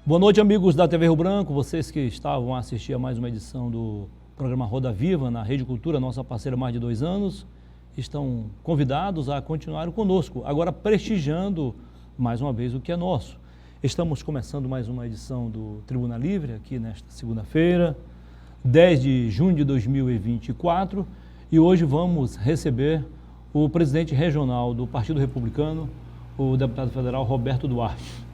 Boa noite, amigos da TV Rio Branco, vocês que estavam a assistir a mais uma edição do programa Roda Viva na Rede Cultura, nossa parceira há mais de 2 anos, estão convidados a continuar conosco, agora prestigiando mais uma vez o que é nosso. Estamos começando mais uma edição do Tribuna Livre, aqui nesta segunda-feira, 10 de junho de 2024, e hoje vamos receber o presidente regional do Partido Republicano, o deputado federal Roberto Duarte.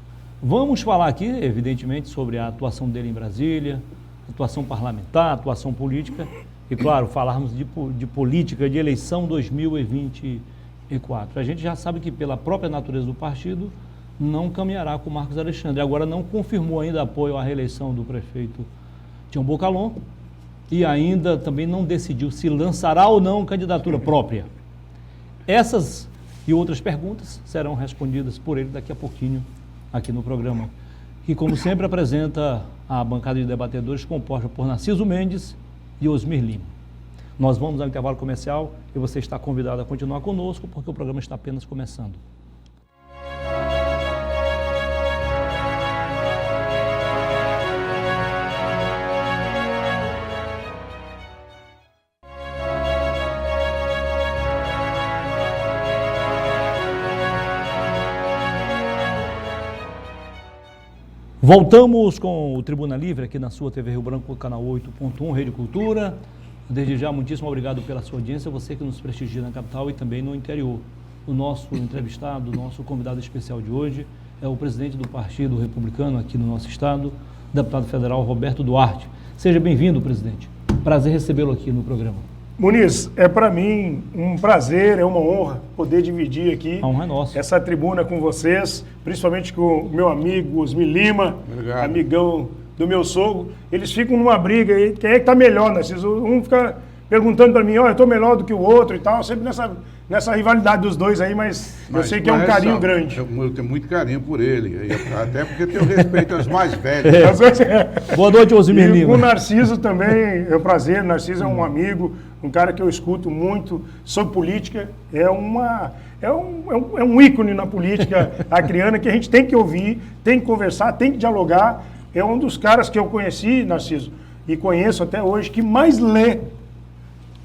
Vamos falar aqui, evidentemente, sobre a atuação dele em Brasília, atuação parlamentar, atuação política e, claro, falarmos de política de eleição 2024. A gente já sabe que, pela própria natureza do partido, não caminhará com o Marcos Alexandre. Agora, não confirmou ainda apoio à reeleição do prefeito Tião Bocalon e ainda também não decidiu se lançará ou não candidatura própria. Essas e outras perguntas serão respondidas por ele daqui a pouquinho aqui no programa, que como sempre apresenta a bancada de debatedores composta por Narciso Mendes e Osmir Lima. Nós vamos ao intervalo comercial e você está convidado a continuar conosco porque o programa está apenas começando. Voltamos com o Tribuna Livre aqui na sua TV Rio Branco, canal 8.1, Rede Cultura. Desde já, muitíssimo obrigado pela sua audiência, você que nos prestigia na capital e também no interior. O nosso entrevistado, o nosso convidado especial de hoje é o presidente do Partido Republicano aqui no nosso estado, deputado federal Roberto Duarte. Seja bem-vindo, presidente. Prazer recebê-lo aqui no programa. Muniz, é para mim um prazer, é uma honra poder dividir aqui essa tribuna com vocês, principalmente com o meu amigo Osmir Lima, amigão do meu sogro. Eles ficam numa briga aí, quem é que está melhor, Narciso? Um fica perguntando para mim, ó, eu estou melhor do que o outro e tal, sempre nessa rivalidade dos dois aí, mas eu sei que é um carinho grande. Eu tenho muito carinho por ele, até porque tenho respeito aos mais velhos. Boa noite, Osmir Lima. O Narciso também é um prazer, o Narciso é um amigo, um cara que eu escuto muito sobre política, é um ícone na política acreana que a gente tem que ouvir, tem que conversar, tem que dialogar. É um dos caras que eu conheci, Narciso, e conheço até hoje, que mais lê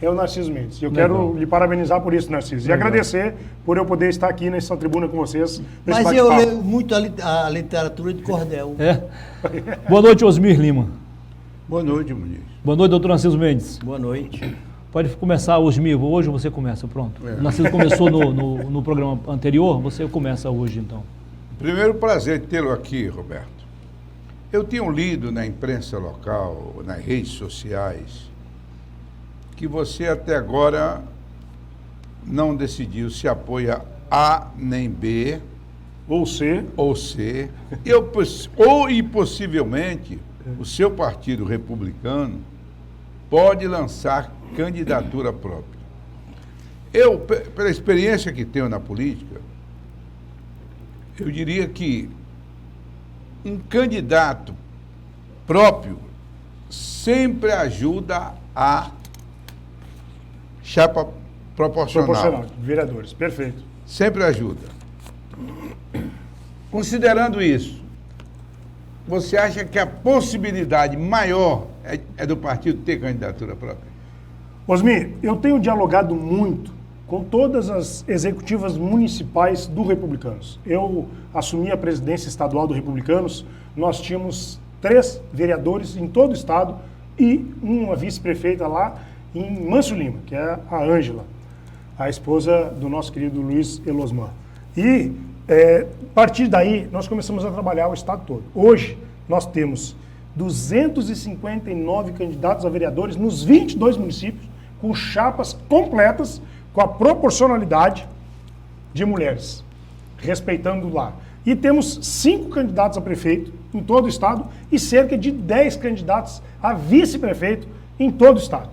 é o Narciso Mendes. Eu quero lhe parabenizar por isso, Narciso, e agradecer por eu poder estar aqui nessa tribuna com vocês. Mas eu leio muito a literatura de cordel. Boa noite, Osmir Lima. Boa noite, Muniz. Boa noite, doutor Narciso Mendes. Boa noite. Pode começar, Osmir. Hoje você começa, pronto. O Narciso começou no programa anterior, você começa hoje, então. Primeiro, prazer tê-lo aqui, Roberto. Eu tenho lido na imprensa local, nas redes sociais, que você até agora não decidiu se apoia A nem B, ou C, e possivelmente o seu partido republicano pode lançar candidatura própria. Eu, pela experiência que tenho na política, eu diria que um candidato próprio sempre ajuda a chapa proporcional. Vereadores, perfeito. Sempre ajuda. Considerando isso, você acha que a possibilidade maior é do partido ter candidatura própria? Osmir, eu tenho dialogado muito com todas as executivas municipais do Republicanos. Eu assumi a presidência estadual do Republicanos, nós tínhamos 3 vereadores em todo o estado e uma vice-prefeita lá em Mâncio Lima, que é a Ângela, a esposa do nosso querido Luiz Elosmar. E, a partir daí, nós começamos a trabalhar o estado todo. Hoje, nós temos 259 candidatos a vereadores nos 22 municípios, com chapas completas, com a proporcionalidade de mulheres, respeitando lá. E temos 5 candidatos a prefeito em todo o estado e cerca de 10 candidatos a vice-prefeito em todo o estado.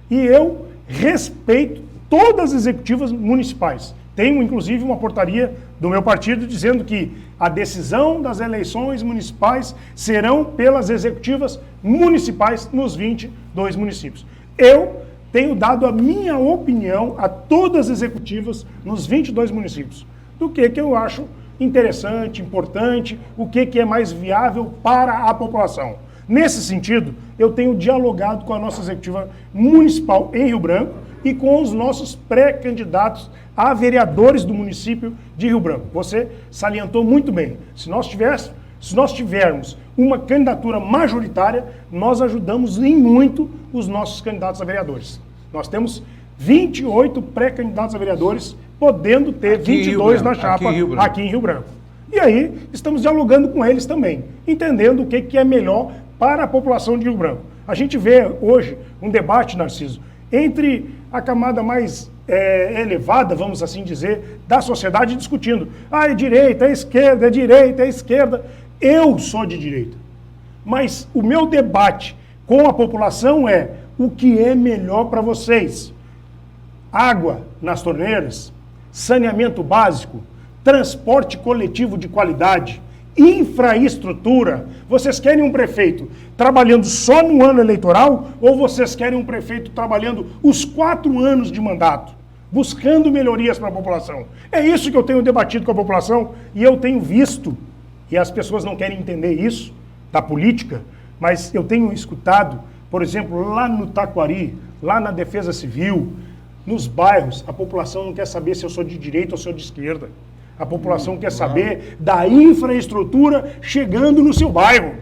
E eu respeito todas as executivas municipais. Tenho, inclusive, uma portaria do meu partido dizendo que a decisão das eleições municipais serão pelas executivas municipais nos 22 municípios. Eu tenho dado a minha opinião a todas as executivas nos 22 municípios, do que eu acho interessante, importante, o que é mais viável para a população. Nesse sentido, eu tenho dialogado com a nossa executiva municipal em Rio Branco e com os nossos pré-candidatos a vereadores do município de Rio Branco. Você salientou muito bem. Se nós tivermos uma candidatura majoritária, nós ajudamos em muito os nossos candidatos a vereadores. Nós temos 28 pré-candidatos a vereadores, podendo ter Aqui 22 na chapa aqui em Rio Branco. E aí, estamos dialogando com eles também, entendendo o que é melhor para a população de Rio Branco. A gente vê hoje um debate, Narciso, entre a camada mais elevada, vamos assim dizer, da sociedade discutindo. É direita, é esquerda, é direita, é esquerda. Eu sou de direita. Mas o meu debate com a população é o que é melhor para vocês. Água nas torneiras, saneamento básico, transporte coletivo de qualidade, infraestrutura. Vocês querem um prefeito trabalhando só no ano eleitoral ou vocês querem um prefeito trabalhando os 4 anos de mandato, buscando melhorias para a população? É isso que eu tenho debatido com a população e eu tenho visto, e as pessoas não querem entender isso, da política, mas eu tenho escutado, por exemplo, lá no Taquari, lá na Defesa Civil, nos bairros, a população não quer saber se eu sou de direita ou se eu sou de esquerda. A população quer saber da infraestrutura chegando no seu bairro.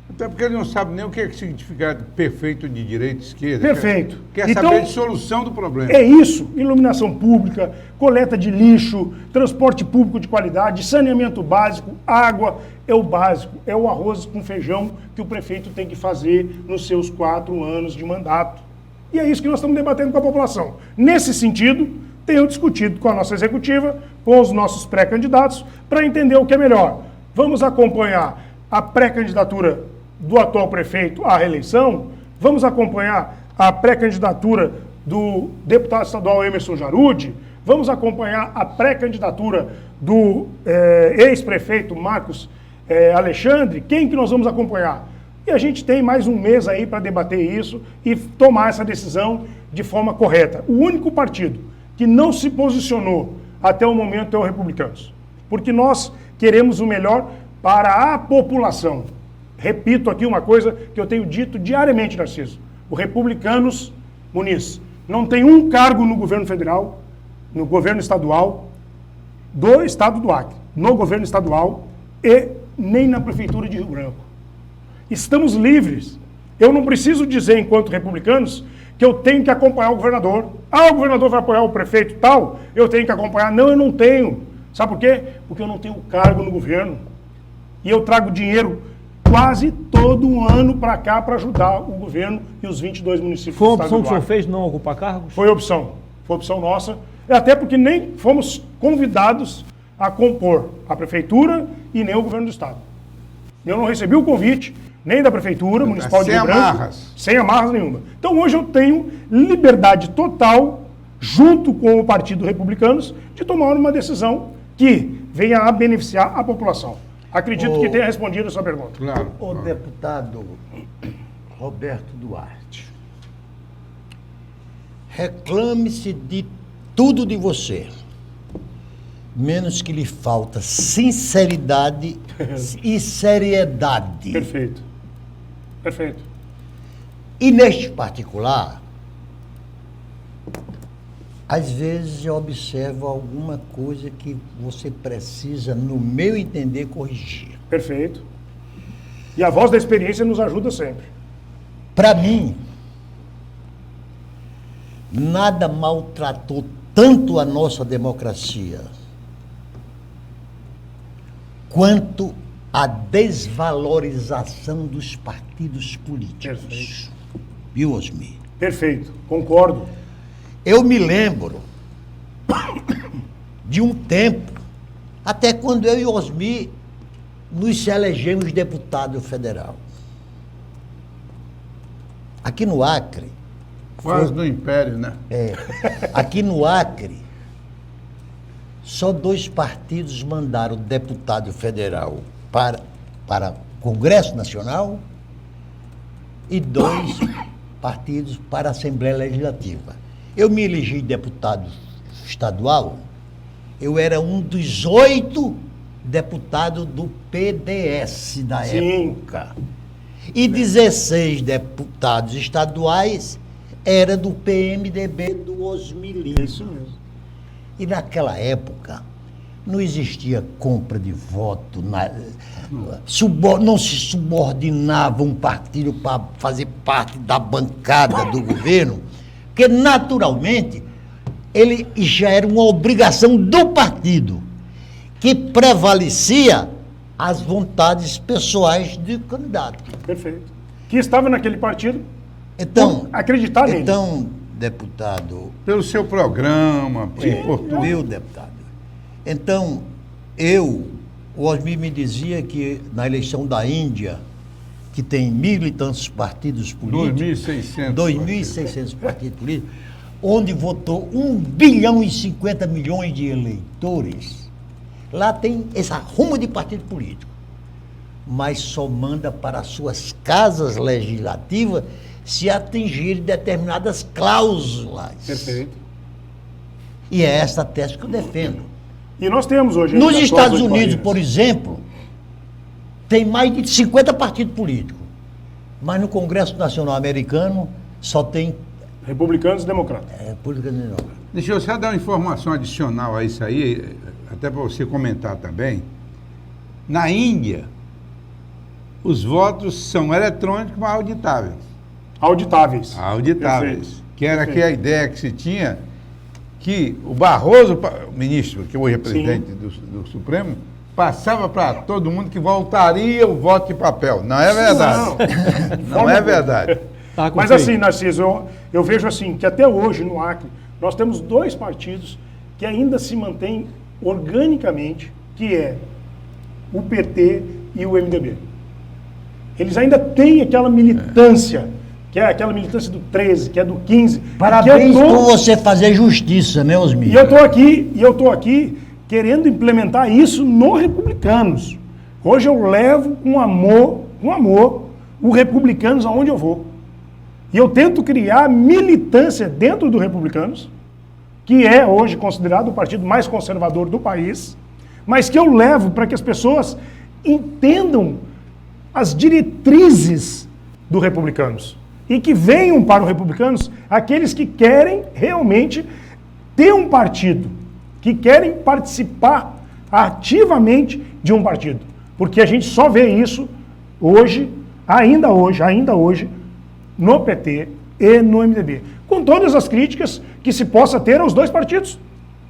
Até porque ele não sabe nem o que significa perfeito de direita e esquerda. Perfeito. Quer Então, saber de solução do problema. É isso, iluminação pública, coleta de lixo, transporte público de qualidade, saneamento básico, água, é o básico, é o arroz com feijão que o prefeito tem que fazer nos seus 4 anos de mandato. E é isso que nós estamos debatendo com a população. Nesse sentido, tenho discutido com a nossa executiva, com os nossos pré-candidatos, para entender o que é melhor. Vamos acompanhar a pré-candidatura do atual prefeito à reeleição, vamos acompanhar a pré-candidatura do deputado estadual Emerson Jarudi, vamos acompanhar a pré-candidatura do ex-prefeito Marcos Alexandre. Quem que nós vamos acompanhar? E a gente tem mais um mês aí para debater isso e tomar essa decisão de forma correta. O único partido que não se posicionou até o momento é o Republicanos, porque nós queremos o melhor para a população. Repito aqui uma coisa que eu tenho dito diariamente, Narciso. O Republicanos, Muniz, não tem um cargo no governo federal, no governo estadual, do estado do Acre, no governo estadual e nem na prefeitura de Rio Branco. Estamos livres. Eu não preciso dizer, enquanto republicanos, que eu tenho que acompanhar o governador. O governador vai apoiar o prefeito tal, eu tenho que acompanhar. Não, eu não tenho. Sabe por quê? Porque eu não tenho cargo no governo. E eu trago dinheiro quase todo ano para cá para ajudar o governo e os 22 municípios Foi uma do estado opção do que o senhor Acre. fez não ocupar cargos? Foi opção. Foi opção nossa. Até porque nem fomos convidados a compor a prefeitura e nem o governo do estado. Eu não recebi o convite nem da prefeitura municipal de Rio Branco. Amarras. Sem amarras nenhuma. Então hoje eu tenho liberdade total, junto com o Partido Republicanos, de tomar uma decisão que venha a beneficiar a população. Acredito que tenha respondido a sua pergunta. Claro. O deputado Roberto Duarte, reclame-se de tudo de você, menos que lhe falta sinceridade e seriedade. Perfeito. Perfeito. E neste particular, às vezes eu observo alguma coisa que você precisa, no meu entender, corrigir. Perfeito. E a voz da experiência nos ajuda sempre. Para mim, nada maltratou tanto a nossa democracia quanto a desvalorização dos partidos políticos. Perfeito. Viu, Osmir? Perfeito. Concordo. Eu me lembro de um tempo, até quando eu e Osmir nos elegemos deputado federal. Aqui no Acre, Quase no Império, né? aqui no Acre, só 2 partidos mandaram deputado federal para Congresso Nacional e 2 partidos para a Assembleia Legislativa. Eu me elegi deputado estadual, eu era um dos 8 deputado do PDS da Sim. época. E 16 deputados estaduais era do PMDB do Osmilino. Isso mesmo. E naquela época não existia compra de voto, não se subordinava um partido para fazer parte da bancada do governo, porque naturalmente ele já era uma obrigação do partido, que prevalecia as vontades pessoais do candidato. Perfeito. Que estava naquele partido, Então, por acreditar nele. então, deputado, Pelo seu programa, por tudo. viu, deputado? Então, o Osmir me dizia que na eleição da Índia, que tem 1.000 e tantos partidos políticos, 2.600. 2.600 partidos políticos, onde votou 1 bilhão e 50 milhões de eleitores, lá tem esse arrumo de partido político, mas só manda para as suas casas legislativas se atingirem determinadas cláusulas. Perfeito. E é essa a tese que eu defendo. E nós temos hoje... Nos as Estados cláusulas Unidos, barreiras. por exemplo, tem mais de 50 partidos políticos, mas no Congresso Nacional Americano só tem Republicanos e democratas. República Democrática. Deixa eu só dar uma informação adicional a isso aí, até para você comentar também. Na Índia, os votos são eletrônicos, mas auditáveis. Auditáveis. Auditáveis. Perfeito. Que era Perfeito. aquela ideia que se tinha que o Barroso, o ministro, que hoje é presidente do Supremo, passava para todo mundo que voltaria o voto de papel. Não é verdade. Não é verdade. Tá com Mas feio. assim, Narciso, eu vejo assim, que até hoje no Acre, nós temos 2 partidos que ainda se mantêm organicamente, que é o PT e o MDB. Eles ainda têm aquela militância, que é aquela militância do 13, que é do 15. Parabéns que eu tô- por você fazer justiça, né, Osmir? E eu tô aqui querendo implementar isso no Republicanos. Hoje eu levo com amor, o Republicanos aonde eu vou. E eu tento criar militância dentro do Republicanos, que é hoje considerado o partido mais conservador do país, mas que eu levo para que as pessoas entendam as diretrizes do Republicanos. E que venham para o Republicanos aqueles que querem realmente ter um partido, que querem participar ativamente de um partido. Porque a gente só vê isso hoje, ainda hoje, no PT e no MDB. Com todas as críticas que se possa ter aos 2 partidos.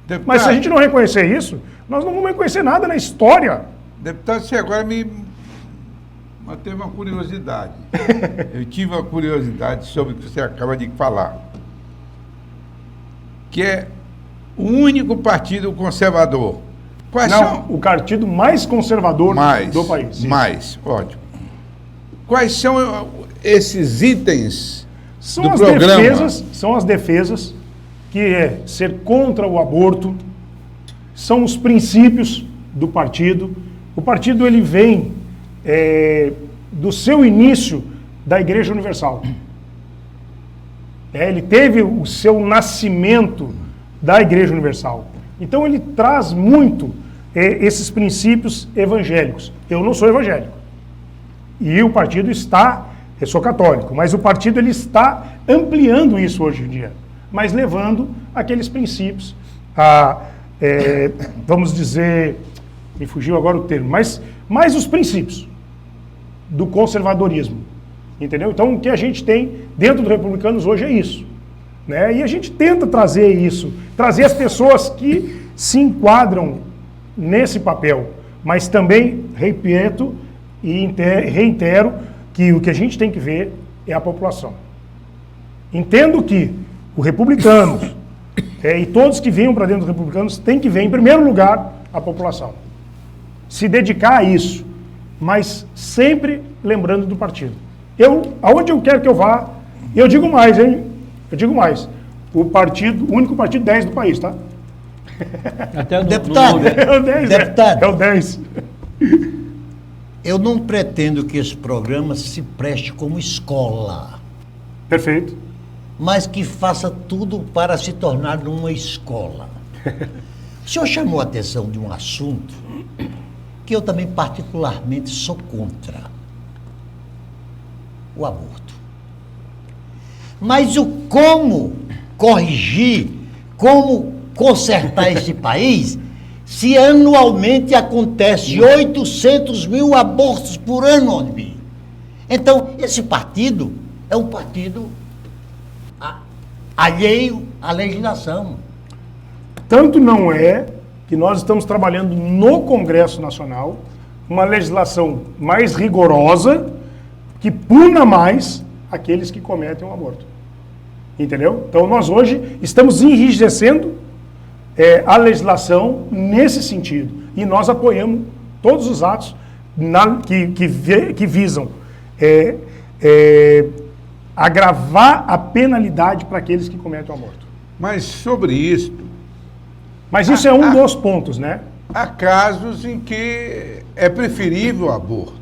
Deputado, Mas se a gente não reconhecer isso, nós não vamos reconhecer nada na história. Deputado, você agora me teve uma curiosidade. Eu tive uma curiosidade sobre o que você acaba de falar. Que é o único partido conservador. Quais Não, são... o partido mais conservador do país. Mais, ótimo. Quais são esses itens São do as programa? defesas, são as defesas, que é ser contra o aborto, são os princípios do partido. O partido ele vem do seu início da Igreja Universal. Ele teve o seu nascimento da Igreja Universal. Então ele traz muito esses princípios evangélicos. Eu não sou evangélico. E o partido está, eu sou católico, mas o partido ele está ampliando isso hoje em dia, mas levando aqueles princípios a, vamos dizer, me fugiu agora o termo, mas os princípios do conservadorismo, entendeu? Então o que a gente tem dentro do Republicanos hoje é isso, né? E a gente tenta trazer isso, trazer as pessoas que se enquadram nesse papel, mas também, repito e reitero, que o que a gente tem que ver é a população. Entendo que o Republicanos e todos que venham para dentro do Republicanos têm que ver, em primeiro lugar, a população. Se dedicar a isso, mas sempre lembrando do partido. Aonde eu quero que eu vá, e eu digo mais, hein? Eu digo mais. O único partido 10 do país, tá? Até no Deputado, nome. É o 10, Deputado. é o 10. Eu não pretendo que esse programa se preste como escola, Perfeito. mas que faça tudo para se tornar uma escola. O senhor chamou a atenção de um assunto que eu também particularmente sou contra o aborto. Mas o como corrigir, como consertar esse país, se anualmente acontece 800 mil abortos por ano, Odmir? Então, esse partido é um partido alheio à legislação. Tanto não é que nós estamos trabalhando no Congresso Nacional uma legislação mais rigorosa que puna mais aqueles que cometem o aborto. Entendeu? Então nós hoje estamos enrijecendo a legislação nesse sentido. E nós apoiamos todos os atos que visam agravar a penalidade para aqueles que cometem o aborto. Mas sobre isso, Mas isso é um dos pontos, né? há casos em que é preferível o aborto.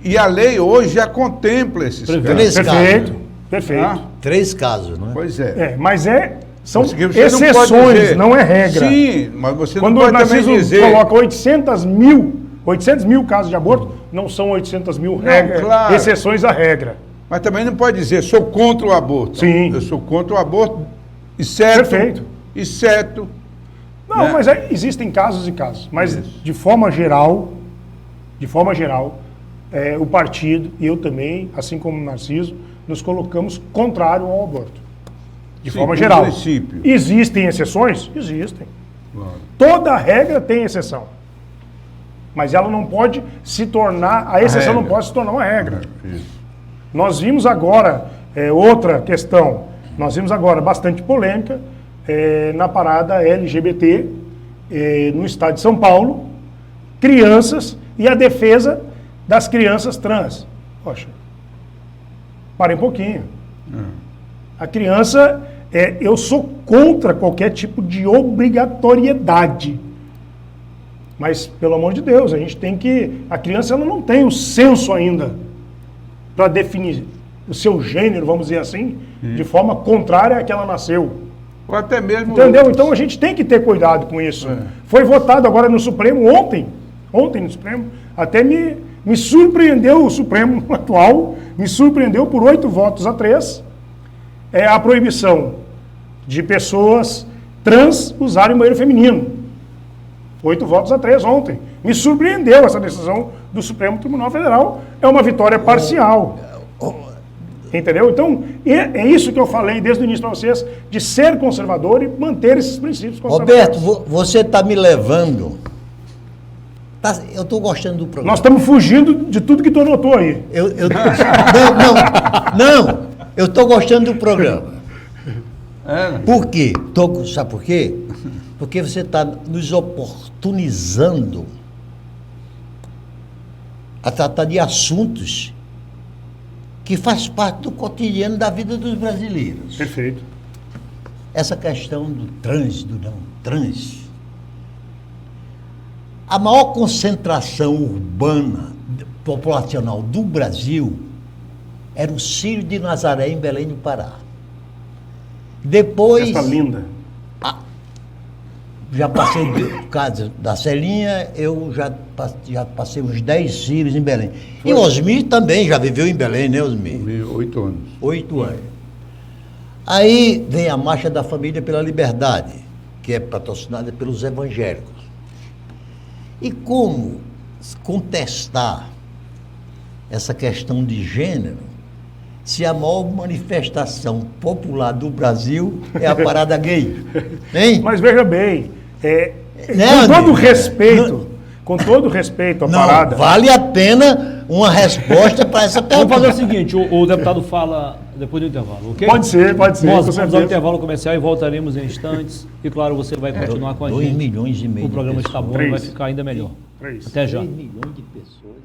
E a lei hoje já contempla esses Três casos. Perfeito, casos. perfeito. Ah, 3 casos, não é? pois é. Mas são Porque você não pode exceções, dizer- não é regra. Sim, mas você Quando não o pode também Narciso dizer... coloca 800 mil casos de aborto, não são 800 mil claro. exceções à regra. Mas também não pode dizer, sou contra o aborto. Sim. Eu sou contra o aborto, exceto... Perfeito. Exceto... Não, né? mas existem casos e casos. Mas, Isso. de forma geral, o partido e eu também, assim como o Narciso, nos colocamos contrário ao aborto. De Sim, forma por geral. princípio. Existem exceções? Existem. Claro. Toda regra tem exceção. Mas ela não pode se tornar, a exceção não regra. pode se tornar uma regra. Isso. Nós vimos agora, outra questão, nós vimos agora bastante polêmica na parada LGBT no estado de São Paulo, crianças e a defesa das crianças trans. Poxa, parem um pouquinho. A criança, eu sou contra qualquer tipo de obrigatoriedade. Mas, pelo amor de Deus, a gente tem que... A criança ela não tem o senso ainda para definir o seu gênero, vamos dizer assim, de forma contrária à que ela nasceu. Ou até mesmo... Entendeu? Então a gente tem que ter cuidado com isso. Foi votado agora no Supremo ontem no Supremo, até me surpreendeu o Supremo atual, me surpreendeu por 8 votos a 3, a proibição de pessoas trans usarem banheiro feminino. 8 votos a 3 ontem. Me surpreendeu essa decisão do Supremo Tribunal Federal. É uma vitória parcial. Entendeu? Então, é isso que eu falei desde o início para vocês, de ser conservador e manter esses princípios conservadores. Roberto, você está me levando... eu estou gostando do programa. Nós estamos fugindo de tudo que tu anotou aí. Não, eu estou gostando do programa. né? Por quê? Sabe por quê? Porque você está nos oportunizando a tratar de assuntos que faz parte do cotidiano da vida dos brasileiros. Perfeito. Essa questão do trans, do não trans. A maior concentração urbana, populacional do Brasil era o Círio de Nazaré, em Belém do Pará. Depois... Festa linda. Já passei por casa da Celinha, eu já passei uns 10 círios em Belém. E o Osmir também já viveu em Belém, né, Osmir? 8 anos. 8 anos. Aí vem a Marcha da Família pela Liberdade, que é patrocinada pelos evangélicos. E como contestar essa questão de gênero se a maior manifestação popular do Brasil é a parada gay? Hein? Mas veja bem, Né, com todo amigo? respeito, com todo respeito à Não, parada... vale a pena uma resposta para essa Vamos pergunta. fazer o seguinte, o deputado fala depois do intervalo, ok? Pode ser, Nós com vamos ao certeza. intervalo comercial e voltaremos em instantes. E claro, você vai continuar com a 2 gente. milhões e meio O programa de está bom pessoas. e vai 3. ficar ainda melhor. 3. Até já. 3 milhões de pessoas.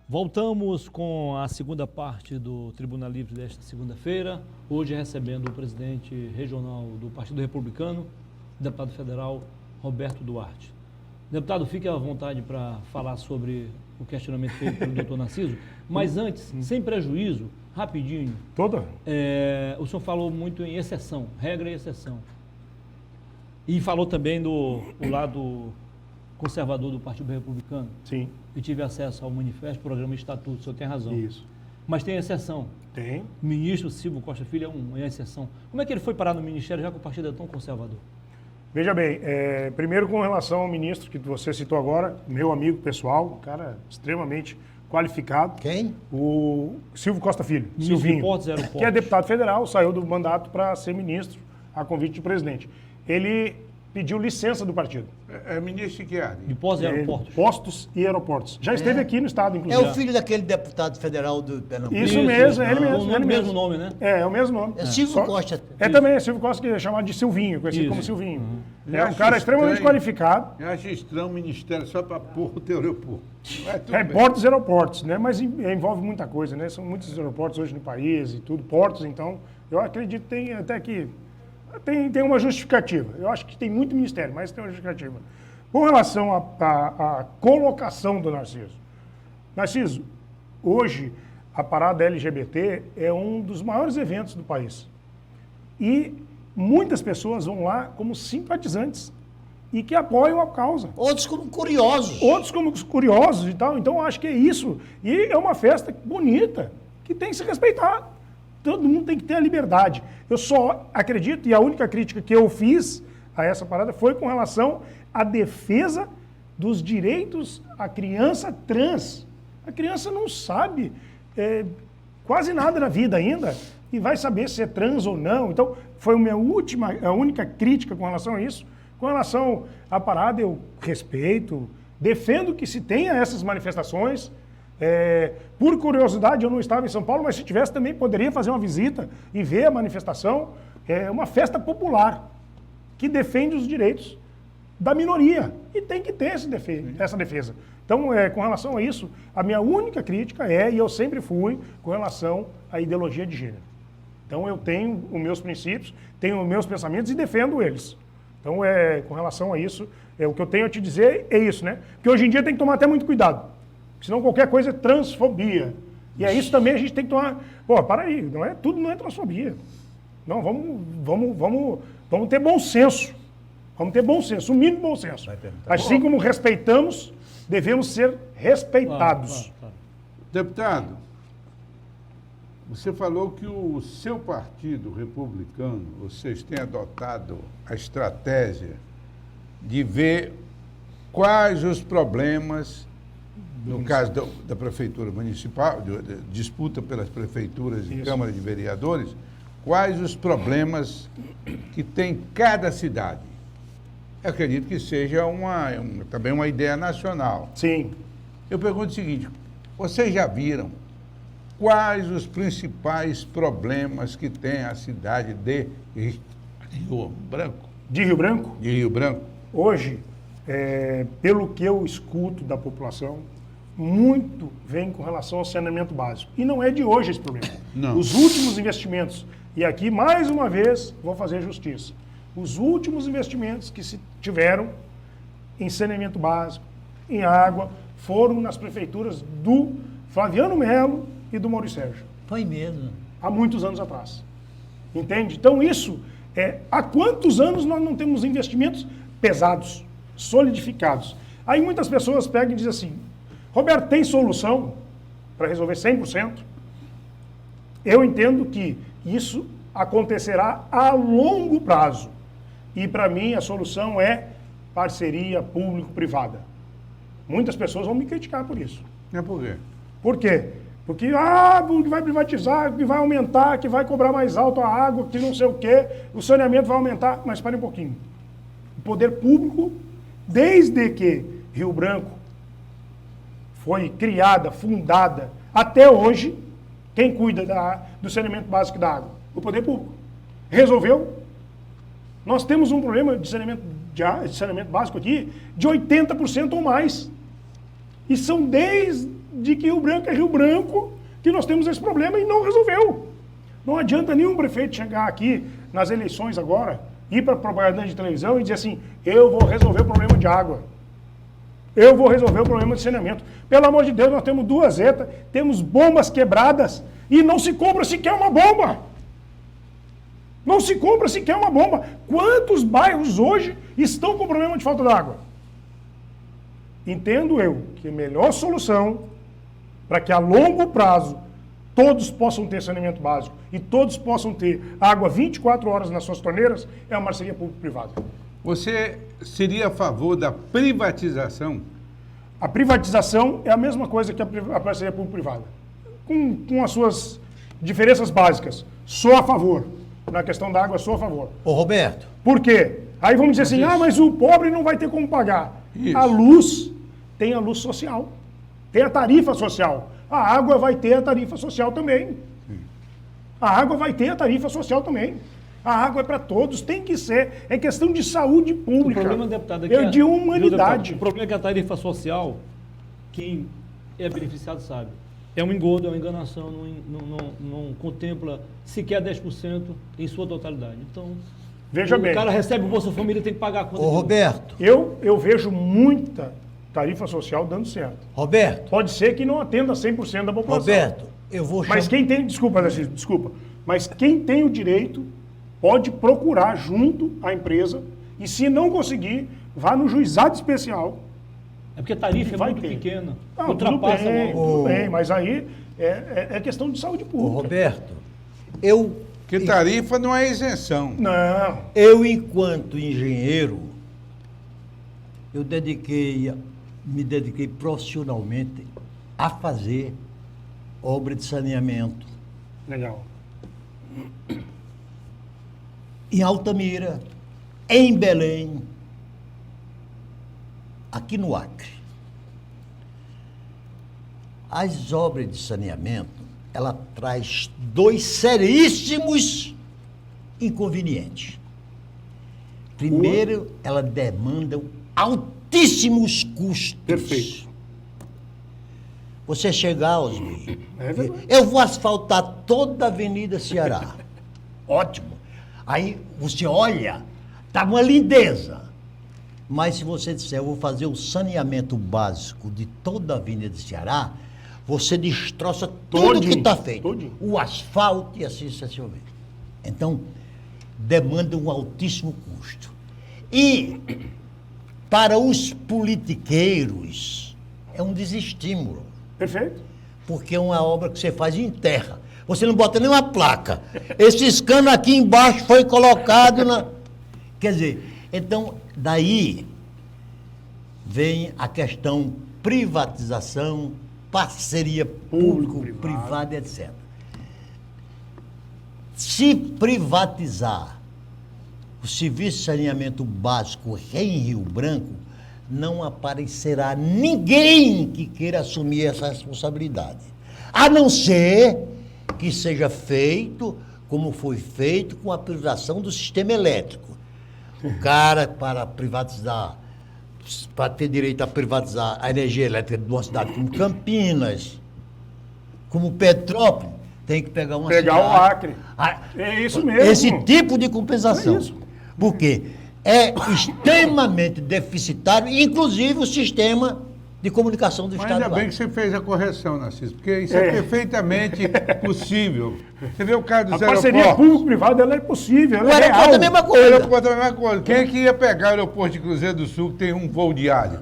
Voltamos com a segunda parte do Tribuna Livre desta segunda-feira, hoje recebendo o presidente regional do Partido Republicano, deputado federal Roberto Duarte. Deputado, fique à vontade para falar sobre o questionamento feito pelo doutor Narciso, mas antes, sem prejuízo, rapidinho, Toda? o senhor falou muito em exceção, regra e exceção. E falou também do lado conservador do Partido Republicano. Sim. Eu tive acesso ao manifesto, programa e estatuto, o senhor tem razão. Isso. Mas tem exceção. Tem. O ministro Silvio Costa Filho é uma exceção. Como é que ele foi parar no ministério já que o partido é tão conservador? Veja bem, primeiro com relação ao ministro que você citou agora, meu amigo pessoal, um cara extremamente qualificado. Quem? O Silvio Costa Filho, Ministro de Silvinho, Portos e Aeroportos. que é deputado federal, saiu do mandato para ser ministro a convite do presidente. Ele pediu licença do partido. É ministro de que área? De Portos e Aeroportos. Postos e aeroportos. Já esteve aqui no estado, É inclusive. o filho daquele deputado federal do Pernambuco. Isso mesmo, é ele mesmo. O ele mesmo nome, né? É o mesmo nome. É Silvio Costa. É também, é Silvio Costa, que é chamado de Silvinho, conhecido Isso. como Silvinho. Eu É um acho cara extremamente estranho. qualificado. Eu acho estranho o ministério só para pôr o teu aeroporto. Mas tudo É bem. portos e aeroportos, né? Mas envolve muita coisa, né? São muitos aeroportos hoje no país e tudo, portos, então, eu acredito que tem até que tem uma justificativa. Eu acho que tem muito ministério, mas tem uma justificativa. Com relação à colocação do Narciso. Narciso, hoje a parada LGBT é um dos maiores eventos do país. E muitas pessoas vão lá como simpatizantes e que apoiam a causa. Outros como curiosos. Outros como curiosos e tal. Então, eu acho que é isso. E é uma festa bonita, que tem que se respeitar. Todo mundo tem que ter a liberdade. Eu só acredito, e a única crítica que eu fiz a essa parada foi com relação à defesa dos direitos à criança trans. A criança não sabe quase nada na vida ainda e vai saber se é trans ou não. Então, foi a única crítica com relação a isso. Com relação à parada, eu respeito, defendo que se tenha essas manifestações. Por curiosidade, eu não estava em São Paulo, mas se tivesse também poderia fazer uma visita e ver a manifestação. É uma festa popular que defende os direitos da minoria e tem que ter essa defesa. Então, com relação a isso, a minha única crítica e eu sempre fui, com relação à ideologia de gênero. Então, eu tenho os meus princípios, tenho os meus pensamentos e defendo eles. Então, com relação a isso, o que eu tenho a te dizer é isso, né? Porque hoje em dia tem que tomar até muito cuidado. Senão qualquer coisa é transfobia. E é isso também a gente tem que tomar... Pô, para aí, tudo não é transfobia. Não, vamos ter bom senso. Vamos ter bom senso, o mínimo bom senso. Assim como respeitamos, devemos ser respeitados. Claro. Deputado, você falou que o seu partido republicano, vocês têm adotado a estratégia de ver quais os problemas, no caso da Prefeitura Municipal, disputa pelas prefeituras e Câmara de Vereadores, quais os problemas que tem cada cidade. Eu acredito que seja também uma ideia nacional. Sim. Eu pergunto o seguinte, vocês já viram quais os principais problemas que tem a cidade de Rio Branco? De Rio Branco? De Rio Branco? Hoje, pelo que eu escuto da população, muito vem com relação ao saneamento básico. E não é de hoje esse problema. Não. Os últimos investimentos, e aqui mais uma vez vou fazer justiça, os últimos investimentos que se tiveram em saneamento básico, em água, foram nas prefeituras do Flaviano Melo e do Maurício Sérgio, Foi mesmo. há muitos anos atrás. Entende? Então isso, há quantos anos nós não temos investimentos pesados, solidificados? Aí muitas pessoas pegam e dizem assim, Roberto, tem solução para resolver 100%? Eu entendo que isso acontecerá a longo prazo. E para mim a solução é parceria público-privada. Muitas pessoas vão me criticar por isso. É por quê? Por quê? Porque vai privatizar, que vai aumentar, que vai cobrar mais alto a água, que não sei o quê, o saneamento vai aumentar. Mas espere um pouquinho. O poder público, desde que Rio Branco foi criada, fundada, até hoje, quem cuida do saneamento básico da água? O poder público. Resolveu? Nós temos um problema de saneamento básico aqui de 80% ou mais. E são desde que Rio Branco é Rio Branco que nós temos esse problema e não resolveu. Não adianta nenhum prefeito chegar aqui nas eleições agora ir para propaganda de televisão e dizer assim, eu vou resolver o problema de água. Eu vou resolver o problema de saneamento. Pelo amor de Deus, nós temos 2 ETA, temos bombas quebradas e não se compra sequer uma bomba. Não se compra sequer uma bomba. Quantos bairros hoje estão com problema de falta d'água? Entendo eu que a melhor solução para que a longo prazo todos possam ter saneamento básico e todos possam ter água 24 horas nas suas torneiras é uma parceria público-privada. Você seria a favor da privatização? A privatização é a mesma coisa que a parceria público-privada, com as suas diferenças básicas. Sou a favor. Na questão da água, sou a favor. Ô, Roberto. Por quê? Aí vamos dizer assim, mas o pobre não vai ter como pagar. Isso. A luz tem a luz social, tem a tarifa social. A água vai ter a tarifa social também. A água vai ter a tarifa social também. A água é para todos, tem que ser. É questão de saúde pública. O problema, deputado, aqui de humanidade. O problema é que a tarifa social, quem é beneficiado sabe, é um engodo, é uma enganação, não contempla sequer 10% em sua totalidade. Então, veja bem. O cara recebe o Bolsa Família e tem que pagar a conta. Ô, Roberto. Eu vejo muita tarifa social dando certo. Roberto. Pode ser que não atenda 100% da população. Roberto, eu vou chamar... Mas quem tem... Desculpa. Mas quem tem o direito pode procurar junto à empresa e, se não conseguir, vá no juizado especial. É porque a tarifa é muito pequena. Não, ultrapassa tudo bem, mas aí é questão de saúde pública. Ô, Roberto, Que tarifa não é isenção. Não. Eu, enquanto engenheiro, me dediquei profissionalmente a fazer obra de saneamento. Legal. Em Altamira, em Belém, aqui no Acre. As obras de saneamento, ela traz 2 seríssimos inconvenientes. Primeiro, ela demanda altíssimos custos. Perfeito. Você chegar, Osmir, eu vou asfaltar toda a Avenida Ceará. Ótimo. Aí você olha, tá uma lindeza. Mas se você disser, eu vou fazer o saneamento básico de toda a Avenida Ceará, você destroça tudo que está feito. Todinho. O asfalto e assim sucessivamente. Então, demanda um altíssimo custo. E, para os politiqueiros, é um desestímulo. Perfeito. Porque é uma obra que você faz em terra. Você não bota nenhuma placa. Esse cano aqui embaixo foi colocado na... Quer dizer, então, daí vem a questão privatização, parceria público-privada, etc. Se privatizar o serviço de saneamento básico em Rio Branco, não aparecerá ninguém que queira assumir essa responsabilidade. A não ser que seja feito como foi feito com a privatização do sistema elétrico. O cara, para privatizar, para ter direito a privatizar a energia elétrica de uma cidade como Campinas, como Petrópolis, tem que pegar uma cidade... Pegar o Acre. É isso mesmo. Esse tipo de compensação. É isso. Por quê? É extremamente deficitário, inclusive o sistema de comunicação do Estado. Ainda bem que você fez a correção, Narciso, porque isso é perfeitamente possível. Você vê o caso dos aeroportos. A parceria público-privada, ela é possível, ela O é aeroporto real. é a mesma O coisa. aeroporto é a mesma coisa. Quem é que ia pegar o aeroporto de Cruzeiro do Sul que tem um voo diário?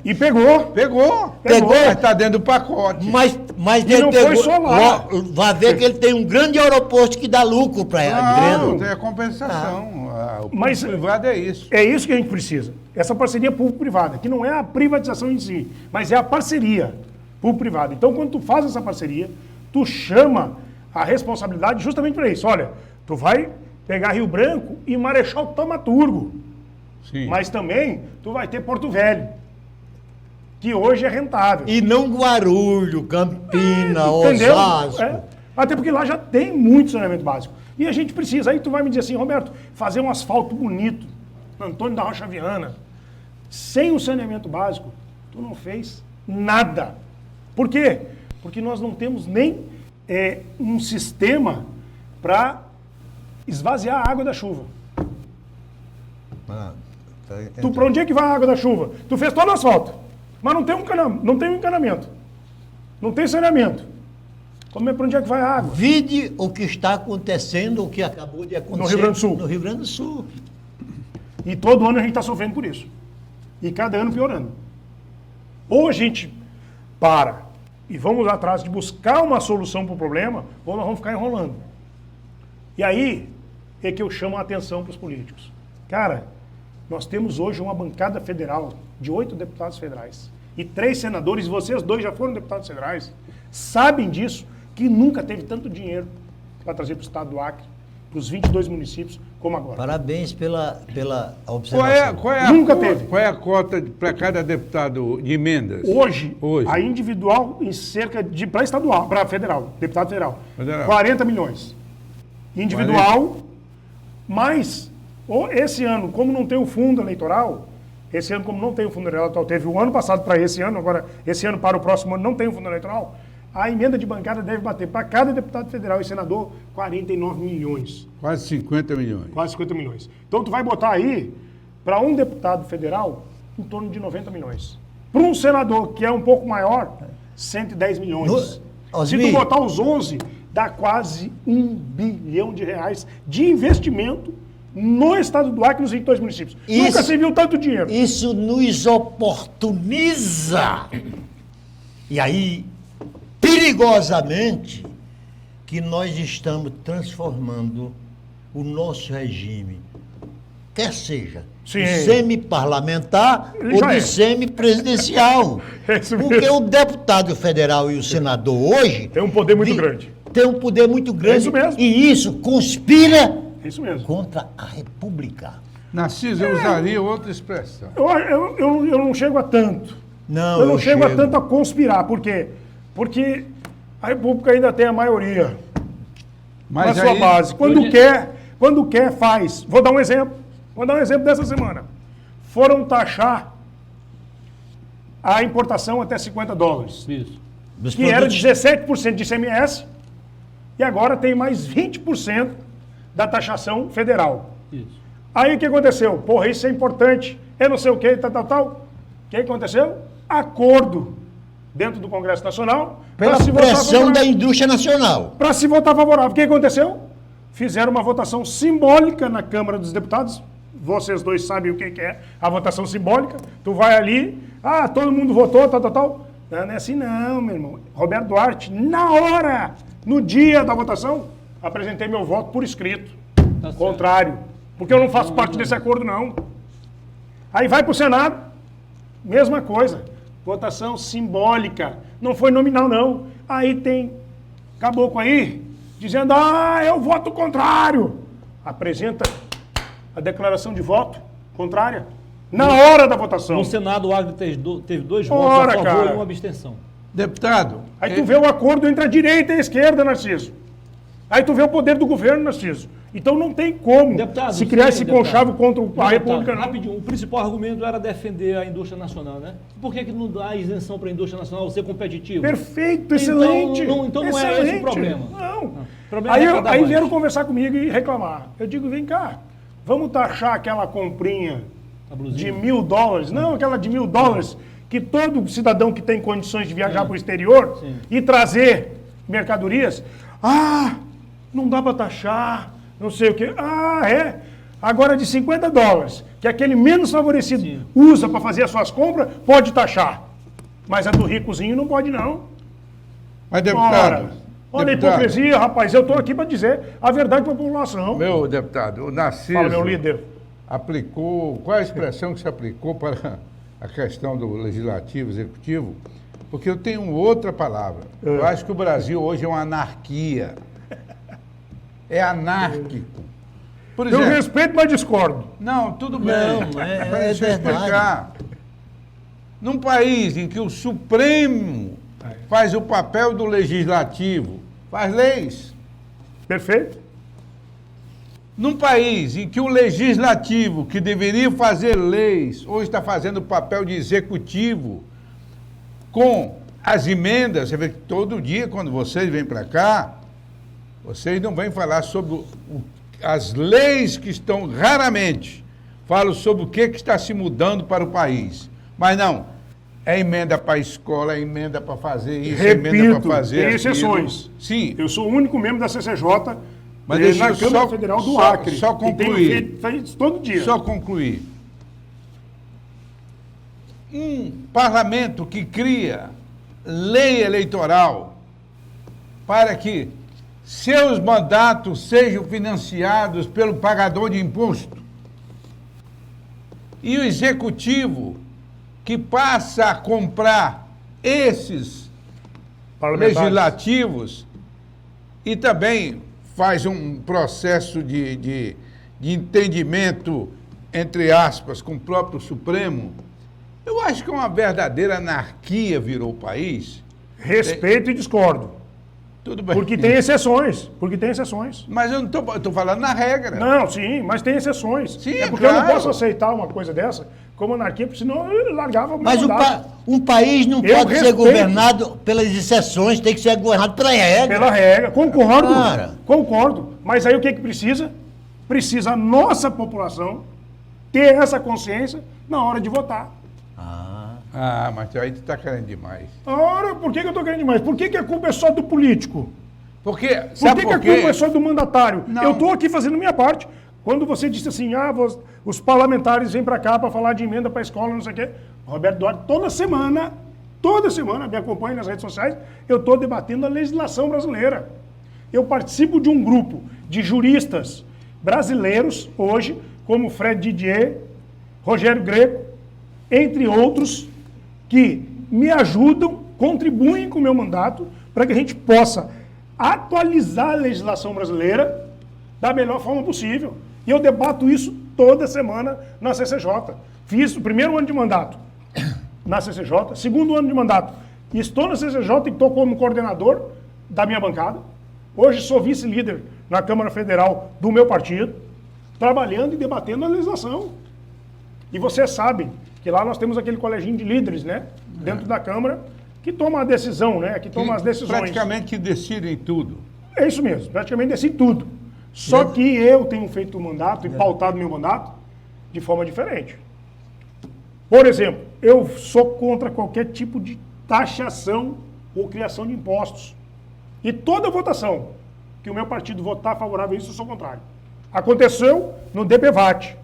E pegou. Pegou. Pegou. Mas está dentro do pacote. Mas E não foi só lá. Vai ver que ele tem um grande aeroporto que dá lucro para Não, ele. tem a compensação. O Mas- privado é isso. É isso que a gente precisa. Essa parceria público-privada, que não é a privatização em si, mas é a parceria público-privada. Então, quando tu faz essa parceria, tu chama a responsabilidade justamente para isso. Olha, tu vai pegar Rio Branco e Marechal Tamaturgo, Sim. mas também tu vai ter Porto Velho, que hoje é rentável. E não Guarulhos, Campinas, Entendeu? Osasco. É. Até porque lá já tem muito saneamento básico. E a gente precisa. Aí tu vai me dizer assim, Roberto, fazer um asfalto bonito, Antônio da Rocha Viana, sem o saneamento básico, tu não fez nada. Por quê? Porque nós não temos nem um sistema para esvaziar a água da chuva. Tu, para onde é que vai a água da chuva? Tu fez todo o asfalto, mas não tem um encanamento. Não tem saneamento. Como é para onde é que vai a água? Vide o que está acontecendo, o que acabou de acontecer No Rio Grande do Sul. No Rio Grande do Sul. E todo ano a gente está sofrendo por isso. E cada ano piorando. Ou a gente para e vamos atrás de buscar uma solução para o problema, ou nós vamos ficar enrolando. E aí é que eu chamo a atenção para os políticos. Cara, nós temos hoje uma bancada federal de 8 deputados federais e 3 senadores, vocês 2 já foram deputados federais, sabem disso, que nunca teve tanto dinheiro para trazer para o estado do Acre, para os 22 municípios, como agora. Parabéns pela observação. Nunca teve. Qual é a cota para cada deputado de emendas? Hoje, a individual em cerca de, para estadual, para federal, deputado federal, 40 milhões. Individual, mas esse ano, como não tem o fundo eleitoral, teve o ano passado para esse ano, agora esse ano para o próximo ano não tem o fundo eleitoral, a emenda de bancada deve bater para cada deputado federal e senador 49 milhões. Quase 50 milhões. Quase 50 milhões. Então tu vai botar aí, para um deputado federal, em torno de 90 milhões. Para um senador, que é um pouco maior, 110 milhões. Se tu botar os 11, dá quase 1 bilhão de reais de investimento no estado do Acre, nos 22 municípios. Nunca se viu tanto dinheiro. Isso nos oportuniza. E aí, perigosamente, que nós estamos transformando o nosso regime, quer seja de semi-parlamentar ou de semi-presidencial. Porque o deputado federal e o senador hoje... Tem um poder muito grande. Tem um poder muito grande. É isso mesmo. E isso conspira contra a República. Narciso, eu usaria outra expressão. Eu não chego a tanto. Eu não chego a tanto a conspirar. Por quê? Porque a República ainda tem a maioria na sua base. Quando quer, faz. Vou dar um exemplo. Dessa semana. Foram taxar a importação até $50. Isso. Que era 17% de ICMS e agora tem mais 20% da taxação federal. Isso. Aí o que aconteceu? Porra, isso é importante. Eu não sei o que, tal. O que aconteceu? Acordo dentro do Congresso Nacional. Pela pressão da indústria nacional. Para se votar favorável. O que aconteceu? Fizeram uma votação simbólica na Câmara dos Deputados. Vocês dois sabem o que é a votação simbólica. Tu vai ali, todo mundo votou, tal. Não é assim não, meu irmão. Roberto Duarte, na hora, no dia da votação, apresentei meu voto por escrito. Contrário. Porque eu não faço parte desse acordo, não. Aí vai para o Senado, mesma coisa. Votação simbólica. Não foi nominal, não. Aí tem caboclo aí, dizendo, eu voto contrário. Apresenta a declaração de voto contrária. Na hora da votação. No Senado, o Acre teve 2 votos a favor e 1 abstenção. Deputado... Aí tu vê o acordo entre a direita e a esquerda, Narciso. Aí tu vê o poder do governo, Narciso. Então não tem como se criar esse conchavo contra a República. Rapidinho, o principal argumento era defender a indústria nacional, né? Por que não dá isenção para a indústria nacional ser competitiva? Perfeito, excelente. Então não é esse o problema. Não. Aí vieram conversar comigo e reclamar. Eu digo, vem cá, vamos taxar aquela comprinha de $1.000, não aquela de $1.000, que todo cidadão que tem condições de viajar para o exterior e trazer mercadorias, não dá para taxar, não sei o quê. Agora de $50, que aquele menos favorecido usa para fazer as suas compras, pode taxar. Mas a do ricozinho não pode, não. Mas, deputado... Olha a hipocrisia, rapaz. Eu estou aqui para dizer a verdade para a população. Meu deputado, o Narciso... Fala, meu líder. Aplicou... Qual a expressão que se aplicou para a questão do legislativo, executivo? Porque eu tenho outra palavra. Eu acho que o Brasil hoje é uma anarquia. É anárquico. Por exemplo, eu respeito, mas discordo. Não, tudo bem. Deixa eu explicar. Num país em que o Supremo faz o papel do legislativo, faz leis. Perfeito. Num país em que o legislativo, que deveria fazer leis, hoje está fazendo o papel de executivo, com as emendas, você vê que todo dia, quando vocês vêm para cá, vocês não vêm falar sobre as leis que estão raramente falo sobre o que está se mudando para o país. Mas não, é emenda para a escola, é emenda para fazer isso, é emenda Repito, para fazer tem aquilo. exceções. Sim, Eu sou o único membro da CCJ mas deixa na eu Câmara só- Federal do só- Acre. só E tenho concluir. feito isso todo dia. só concluir. Um parlamento que cria lei eleitoral para que seus mandatos sejam financiados pelo pagador de imposto. E o executivo que passa a comprar esses Parlamentares. legislativos e também faz um processo de entendimento, entre aspas, com o próprio Supremo. Eu acho que uma verdadeira anarquia virou o país. Respeito e discordo. Tudo bem. Porque tem exceções. Porque tem exceções. Mas eu não estou falando na regra. Não, sim, mas tem exceções. Sim, é porque eu não claro. posso aceitar uma coisa dessa como anarquia, porque senão eu largava o meu Mas mandato. um país não Eu pode ser respeito. governado pelas exceções, tem que ser governado pela regra. Pela regra. Concordo. Cara. Concordo. Mas aí o que precisa? Precisa a nossa população ter essa consciência na hora de votar. Ah, mas aí tu está querendo demais. Ora, por que eu estou querendo demais? Por que a culpa é só do político? Porque, Por sabe que por a culpa é quê? só do mandatário? Não. Eu estou aqui fazendo minha parte. Quando você disse assim, os parlamentares vêm para cá para falar de emenda para a escola, não sei o quê. Roberto Duarte, toda semana, me acompanha nas redes sociais, eu estou debatendo a legislação brasileira. Eu participo de um grupo de juristas brasileiros, hoje, como Fred Didier, Rogério Greco, entre outros, que me ajudam, contribuem com o meu mandato, para que a gente possa atualizar a legislação brasileira da melhor forma possível. E eu debato isso toda semana na CCJ. Fiz o primeiro ano de mandato na CCJ, segundo ano de mandato. E estou na CCJ e estou como coordenador da minha bancada. Hoje sou vice-líder na Câmara Federal do meu partido, trabalhando e debatendo a legislação. E vocês sabem que lá nós temos aquele coleginho de líderes, né? Dentro da Câmara, que toma a decisão, né? Que toma as decisões. Praticamente que decidem tudo. É isso mesmo, praticamente decide tudo. Só que eu tenho feito o mandato e pautado meu mandato de forma diferente. Por exemplo, eu sou contra qualquer tipo de taxação ou criação de impostos. E toda votação que o meu partido votar favorável a isso, eu sou contrário. Aconteceu no DPVAT.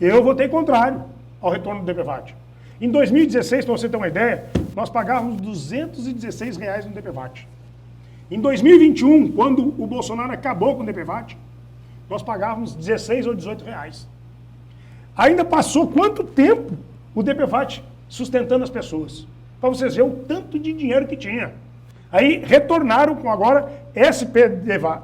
Eu votei contrário ao retorno do DPVAT. Em 2016, para você ter uma ideia, nós pagávamos R$ 216 no DPVAT. Em 2021, quando o Bolsonaro acabou com o DPVAT, nós pagávamos 16 ou 18 reais. Ainda passou quanto tempo o DPVAT sustentando as pessoas? Para vocês verem o tanto de dinheiro que tinha. Aí retornaram com agora SPVAT.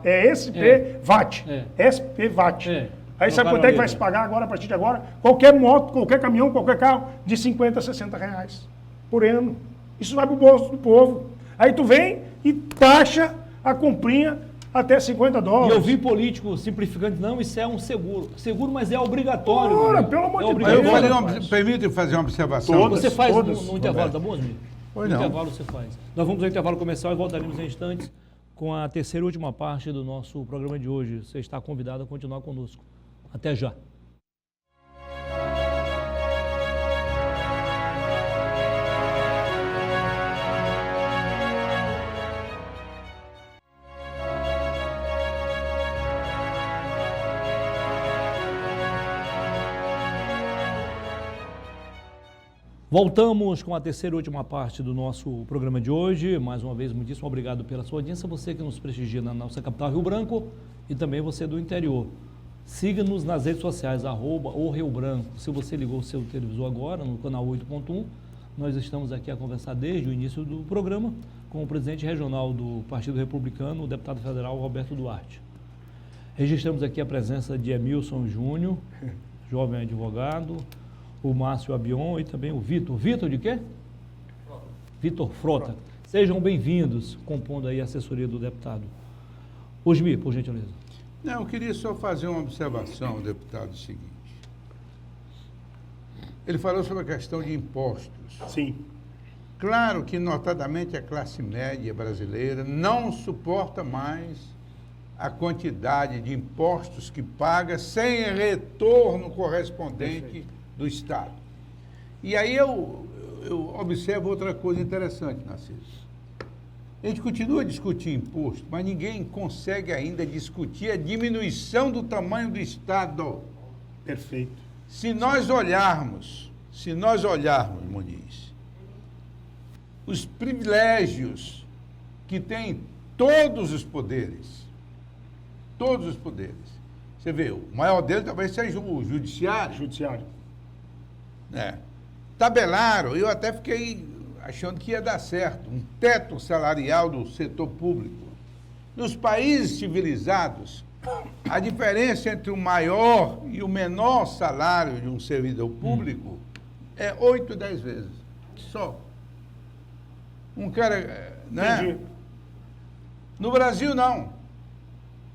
SPVAT. Aí sabe quanto é que vai se pagar agora, a partir de agora? Qualquer moto, qualquer caminhão, qualquer carro, de 50 a 60 reais por ano. Isso vai para o bolso do povo. Aí tu vem e taxa a comprinha até 50 E dólares. eu vi político simplificante, não, isso é um seguro. Seguro, mas é obrigatório. Ora, meu. pelo amor de Mas eu Deus. falei rapaz. permite fazer uma observação? Todas. Você faz Todas, no intervalo, Roberto. tá bom, Osmir? Pois No não. intervalo você faz. Nós vamos ao intervalo comercial e voltaremos em instantes com a terceira e última parte do nosso programa de hoje. Você está convidado a continuar conosco. Até já. Voltamos com a terceira e última parte do nosso programa de hoje. Mais uma vez, muitíssimo obrigado pela sua audiência. Você que nos prestigia na nossa capital Rio Branco e também você do interior. Siga-nos nas redes sociais, @o Rio Branco. Se você ligou o seu televisor agora, no canal 8.1, nós estamos aqui a conversar desde o início do programa com o presidente regional do Partido Republicano, o deputado federal Roberto Duarte. Registramos aqui a presença de Emilson Júnior, jovem advogado, o Márcio Abion e também o Vitor. Vitor de quê? Frota. Vitor Frota. Sejam bem-vindos, compondo aí a assessoria do deputado. Osmir, por gentileza. Não, eu queria só fazer uma observação, deputado, seguinte. Ele falou sobre a questão de impostos. Sim. Claro que, notadamente, a classe média brasileira não suporta mais a quantidade de impostos que paga sem retorno correspondente do Estado. E aí eu observo outra coisa interessante, Narciso. A gente continua a discutir imposto, mas ninguém consegue ainda discutir a diminuição do tamanho do Estado. Perfeito. Se nós olharmos, Muniz, os privilégios que tem todos os poderes, você vê, o maior deles talvez seja o judiciário. Judiciário. Né? Tabelaram, eu até fiquei achando que ia dar certo, um teto salarial do setor público. Nos países civilizados, a diferença entre o maior e o menor salário de um servidor público é 8, 10 vezes. Só. Um cara, né? Entendi. No Brasil, não.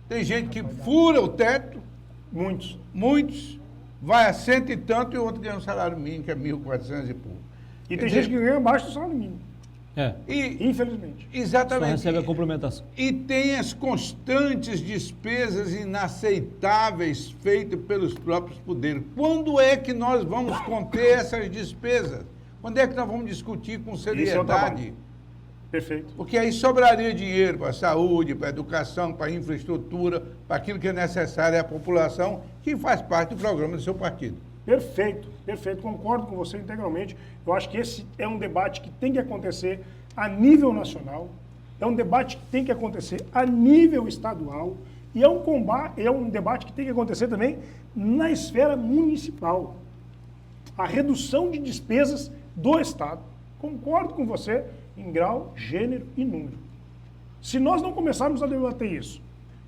Tem gente que fura o teto, muitos, vai a 100 e tanto, e o outro ganha um salário mínimo, que é 1.400 e pouco. E tem gente que ganha abaixo do salário mínimo. Infelizmente. Só Exatamente. recebe a complementação. E tem as constantes despesas inaceitáveis feitas pelos próprios poderes. Quando é que nós vamos conter essas despesas? Quando é que nós vamos discutir com seriedade? Perfeito. Porque aí sobraria dinheiro para a saúde, para a educação, para a infraestrutura, para aquilo que é necessário à população, que faz parte do programa do seu partido. Perfeito, perfeito. Concordo com você integralmente. Eu acho que esse é um debate que tem que acontecer a nível nacional, é um debate que tem que acontecer a nível estadual e é um debate que tem que acontecer também na esfera municipal. A redução de despesas do Estado. Concordo com você em grau, gênero e número. Se nós não começarmos a debater isso,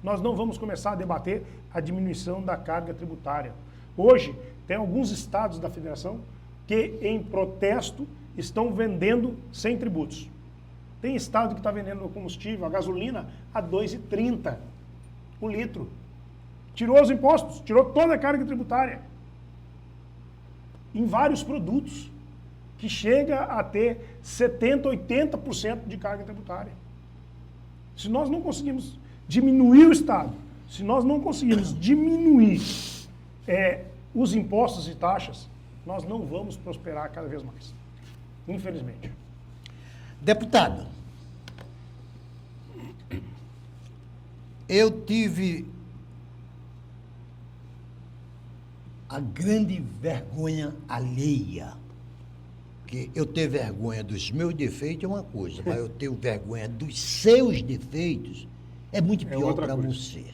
nós não vamos começar a debater a diminuição da carga tributária. Hoje, tem alguns estados da federação que, em protesto, estão vendendo sem tributos. Tem estado que está vendendo o combustível, a gasolina, a R$ 2,30 o litro. Tirou os impostos, tirou toda a carga tributária. Em vários produtos, que chega a ter 70%, 80% de carga tributária. Se nós não conseguimos diminuir o Estado, se nós não conseguirmos diminuir os impostos e taxas, nós não vamos prosperar cada vez mais. Infelizmente. Deputado, eu tive a grande vergonha alheia. Porque eu ter vergonha dos meus defeitos é uma coisa, mas eu ter vergonha dos seus defeitos é muito pior para você.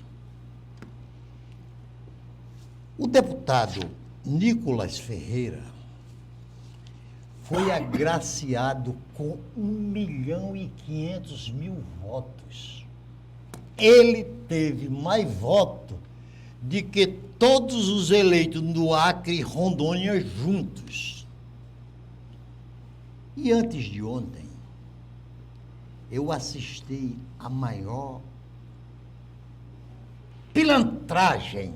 O deputado Nicolas Ferreira foi agraciado com 1.500.000 votos. Ele teve mais votos do que todos os eleitos do Acre e Rondônia juntos. E antes de ontem, eu assisti a maior pilantragem,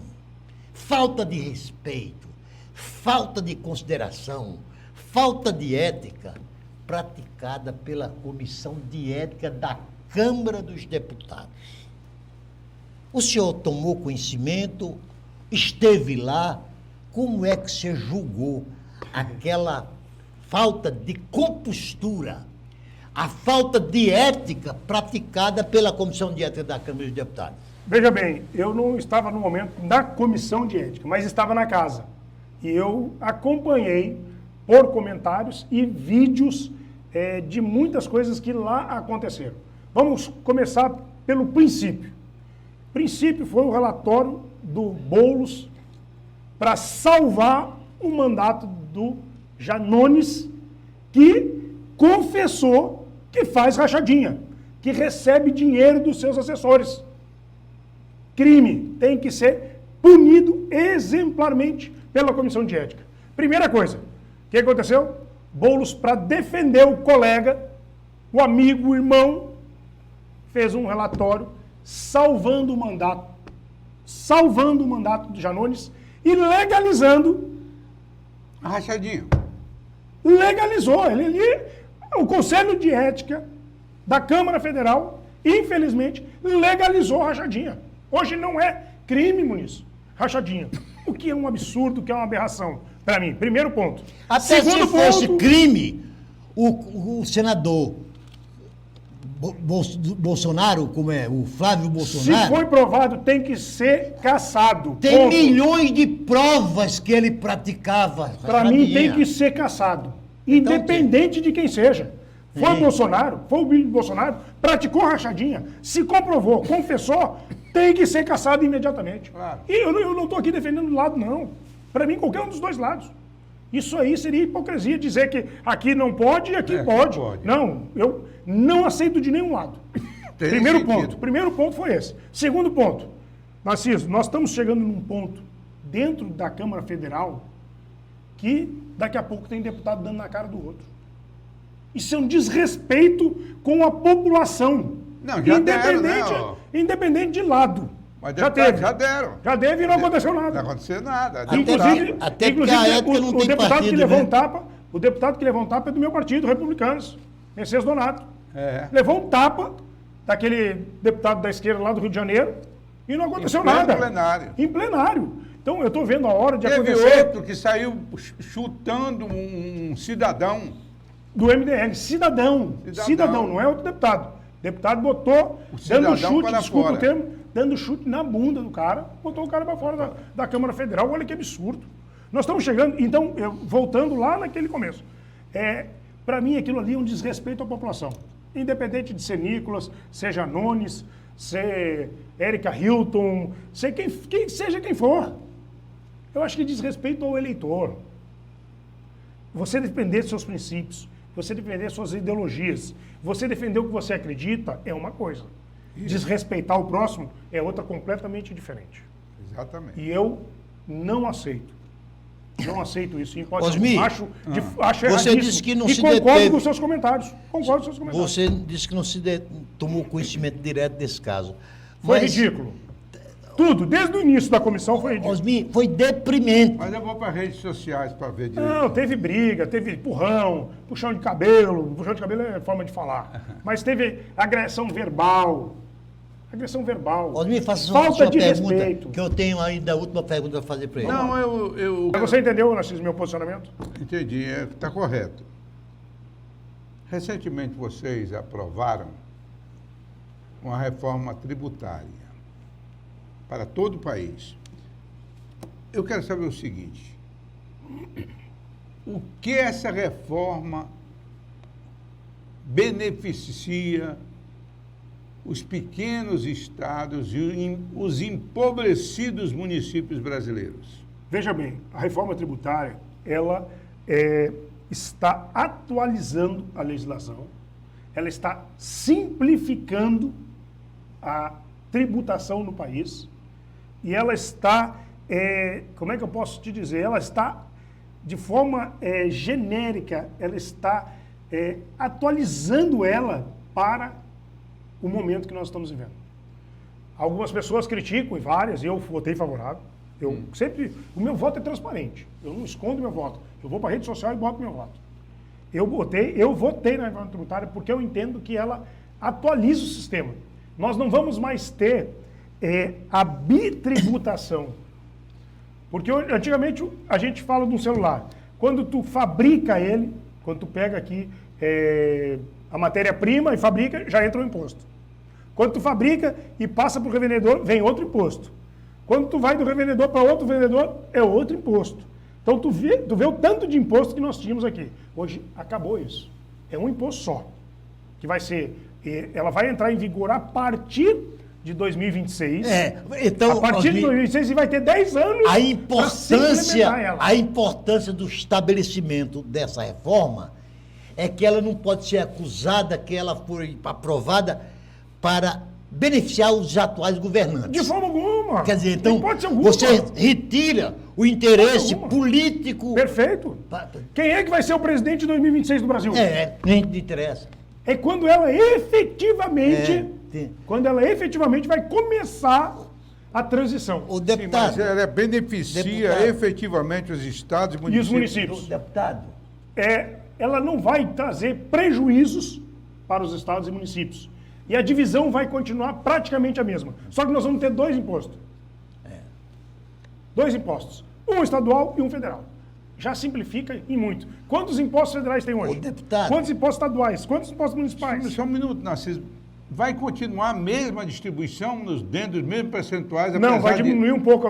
falta de respeito, falta de consideração, falta de ética praticada pela Comissão de Ética da Câmara dos Deputados. O senhor tomou conhecimento, esteve lá, como é que você julgou aquela falta de compostura, a falta de ética praticada pela Comissão de Ética da Câmara dos Deputados? Veja bem, eu não estava no momento da Comissão de Ética, mas estava na casa. E eu acompanhei por comentários e vídeos de muitas coisas que lá aconteceram. Vamos começar pelo princípio. O princípio foi o relatório do Boulos para salvar o mandato do Janones, que confessou que faz rachadinha, que recebe dinheiro dos seus assessores. Crime tem que ser punido exemplarmente pela Comissão de Ética. Primeira coisa, o que aconteceu? Boulos, para defender o colega, o amigo, o irmão, fez um relatório salvando o mandato do Janones e legalizando A rachadinha. Legalizou. O Conselho de Ética da Câmara Federal, infelizmente, legalizou a rachadinha. Hoje não é crime, Muniz. Rachadinha. O que é um absurdo, o que é uma aberração. Para mim, primeiro ponto. Até se fosse crime, o senador Bolsonaro, como é? O Flávio Bolsonaro. Se foi provado, tem que ser caçado. Tem Ponto. milhões de provas que ele praticava. Para mim, tem que ser caçado. Independente de quem seja. Foi o Bolsonaro, foi o Bolsonaro, praticou rachadinha, se comprovou, confessou, tem que ser caçado imediatamente. Claro. E eu não estou aqui defendendo um lado, não. Para mim, qualquer um dos dois lados. Isso aí seria hipocrisia dizer que aqui não pode e aqui pode. Não, eu não aceito de nenhum lado. Primeiro ponto foi esse. Segundo ponto, Narciso, nós estamos chegando num ponto dentro da Câmara Federal que daqui a pouco tem deputado dando na cara do outro. Isso é um desrespeito com a população. Não, já deram, né? Independente de lado. Mas já teve. Já deram. Já teve e não aconteceu nada. Não aconteceu nada. Até porque a época não tem deputado partido, que levou né? um tapa, o deputado que levou um tapa é do meu partido, Republicanos, Mercedes Donato. É. Levou um tapa daquele deputado da esquerda lá do Rio de Janeiro e não aconteceu Em pleno nada. plenário. Em plenário. Então eu estou vendo a hora de Teve acontecer outro que saiu chutando um cidadão. do MDL. Cidadão, não é outro deputado. O deputado botou, dando chute, para desculpa fora. o termo, dando chute na bunda do cara, botou o cara para fora da Câmara Federal. Olha que absurdo. Nós estamos chegando, então, voltando lá naquele começo. Para mim, aquilo ali é um desrespeito à população. Independente de ser Nicolas, seja Nunes, ser Érica Hilton, seja quem for. Eu acho que diz respeito ao eleitor. Você defender seus princípios, você defender suas ideologias, você defender o que você acredita é uma coisa. Desrespeitar o próximo é outra completamente diferente. Exatamente. E eu não aceito. Não aceito isso. Osmi, Acho você erradíssimo. disse que não e se concordo deteve. com os seus comentários. Concordo com os seus comentários. Você disse que não tomou conhecimento direto desse caso. Foi ridículo. Tudo, desde o início da comissão foi ridículo. Osmi, foi deprimente. Mas eu vou para redes sociais para ver direito. Não, teve briga, teve empurrão, puxão de cabelo. Puxão de cabelo é forma de falar. Mas teve agressão verbal. Agressão verbal. Osmi, faça Falta sua de pergunta, respeito. que eu tenho ainda a última pergunta para fazer para ele. Não, Mas você entendeu, Narciso, meu posicionamento? entendi, está correto. Recentemente vocês aprovaram uma reforma tributária para todo o país. Eu quero saber o seguinte: o que essa reforma beneficia os pequenos estados e os empobrecidos municípios brasileiros? Veja bem, a reforma tributária, ela está atualizando a legislação, ela está simplificando a tributação no país e ela está, como é que eu posso te dizer, ela está de forma genérica, ela está atualizando ela para o momento que nós estamos vivendo. Algumas pessoas criticam, e várias, e eu votei favorável. O meu voto é transparente. Eu não escondo meu voto. Eu vou para a rede social e boto meu voto. Eu votei na reforma tributária porque eu entendo que ela atualiza o sistema. Nós não vamos mais ter a bitributação. Porque antigamente a gente fala de um celular. Quando tu fabrica ele, quando tu pega aqui a matéria-prima e fabrica, já entra o imposto. Quando tu fabrica e passa para o revendedor, vem outro imposto. Quando tu vai do revendedor para outro vendedor, é outro imposto. Então tu vê o tanto de imposto que nós tínhamos aqui. Hoje acabou isso. É um imposto só. Que vai ser, ela vai entrar em vigor a partir de 2026. Então, a partir de 2026 e vai ter 10 anos a importância do estabelecimento dessa reforma é que ela não pode ser acusada que ela foi aprovada para beneficiar os atuais governantes. De forma alguma. Quer dizer, então, alguma. você retira o interesse político. Perfeito. Quem é que vai ser o presidente de 2026 do Brasil? Nem te interessa. É quando ela efetivamente, vai começar a transição. O deputado... Mas ela beneficia efetivamente os estados e E os municípios. Deputado... Ela não vai trazer prejuízos para os estados e municípios. E a divisão vai continuar praticamente a mesma. Só que nós vamos ter dois impostos. Dois impostos. Um estadual e um federal. Já simplifica e muito. Quantos impostos federais tem hoje? Ô, deputado. Quantos impostos estaduais? Quantos impostos municipais? Só um minuto, Narciso. Vai continuar a mesma distribuição dentro dos mesmos percentuais? Não, vai apesar de- diminuir um pouco,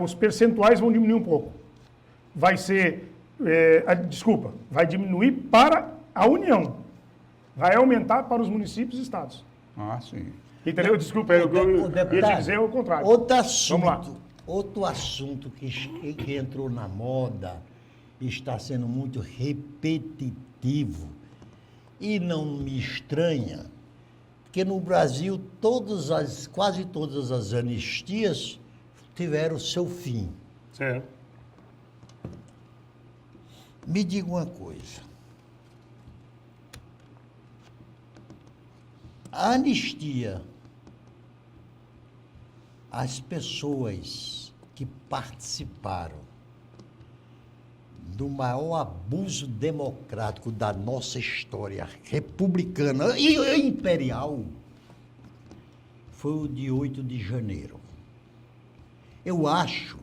os percentuais vão diminuir um pouco. Vai ser, desculpa, vai diminuir para a União. Vai aumentar para os municípios e estados. Ah, sim. Entendeu? Desculpa, eu ia te dizer o contrário. Outro Vamos lá. assunto, outro assunto que entrou na moda e está sendo muito repetitivo e não me estranha, porque no Brasil quase todas as anistias tiveram seu fim. Certo. Me diga uma coisa. A anistia, as pessoas que participaram do maior abuso democrático da nossa história republicana e imperial foi o de 8 de janeiro. Eu acho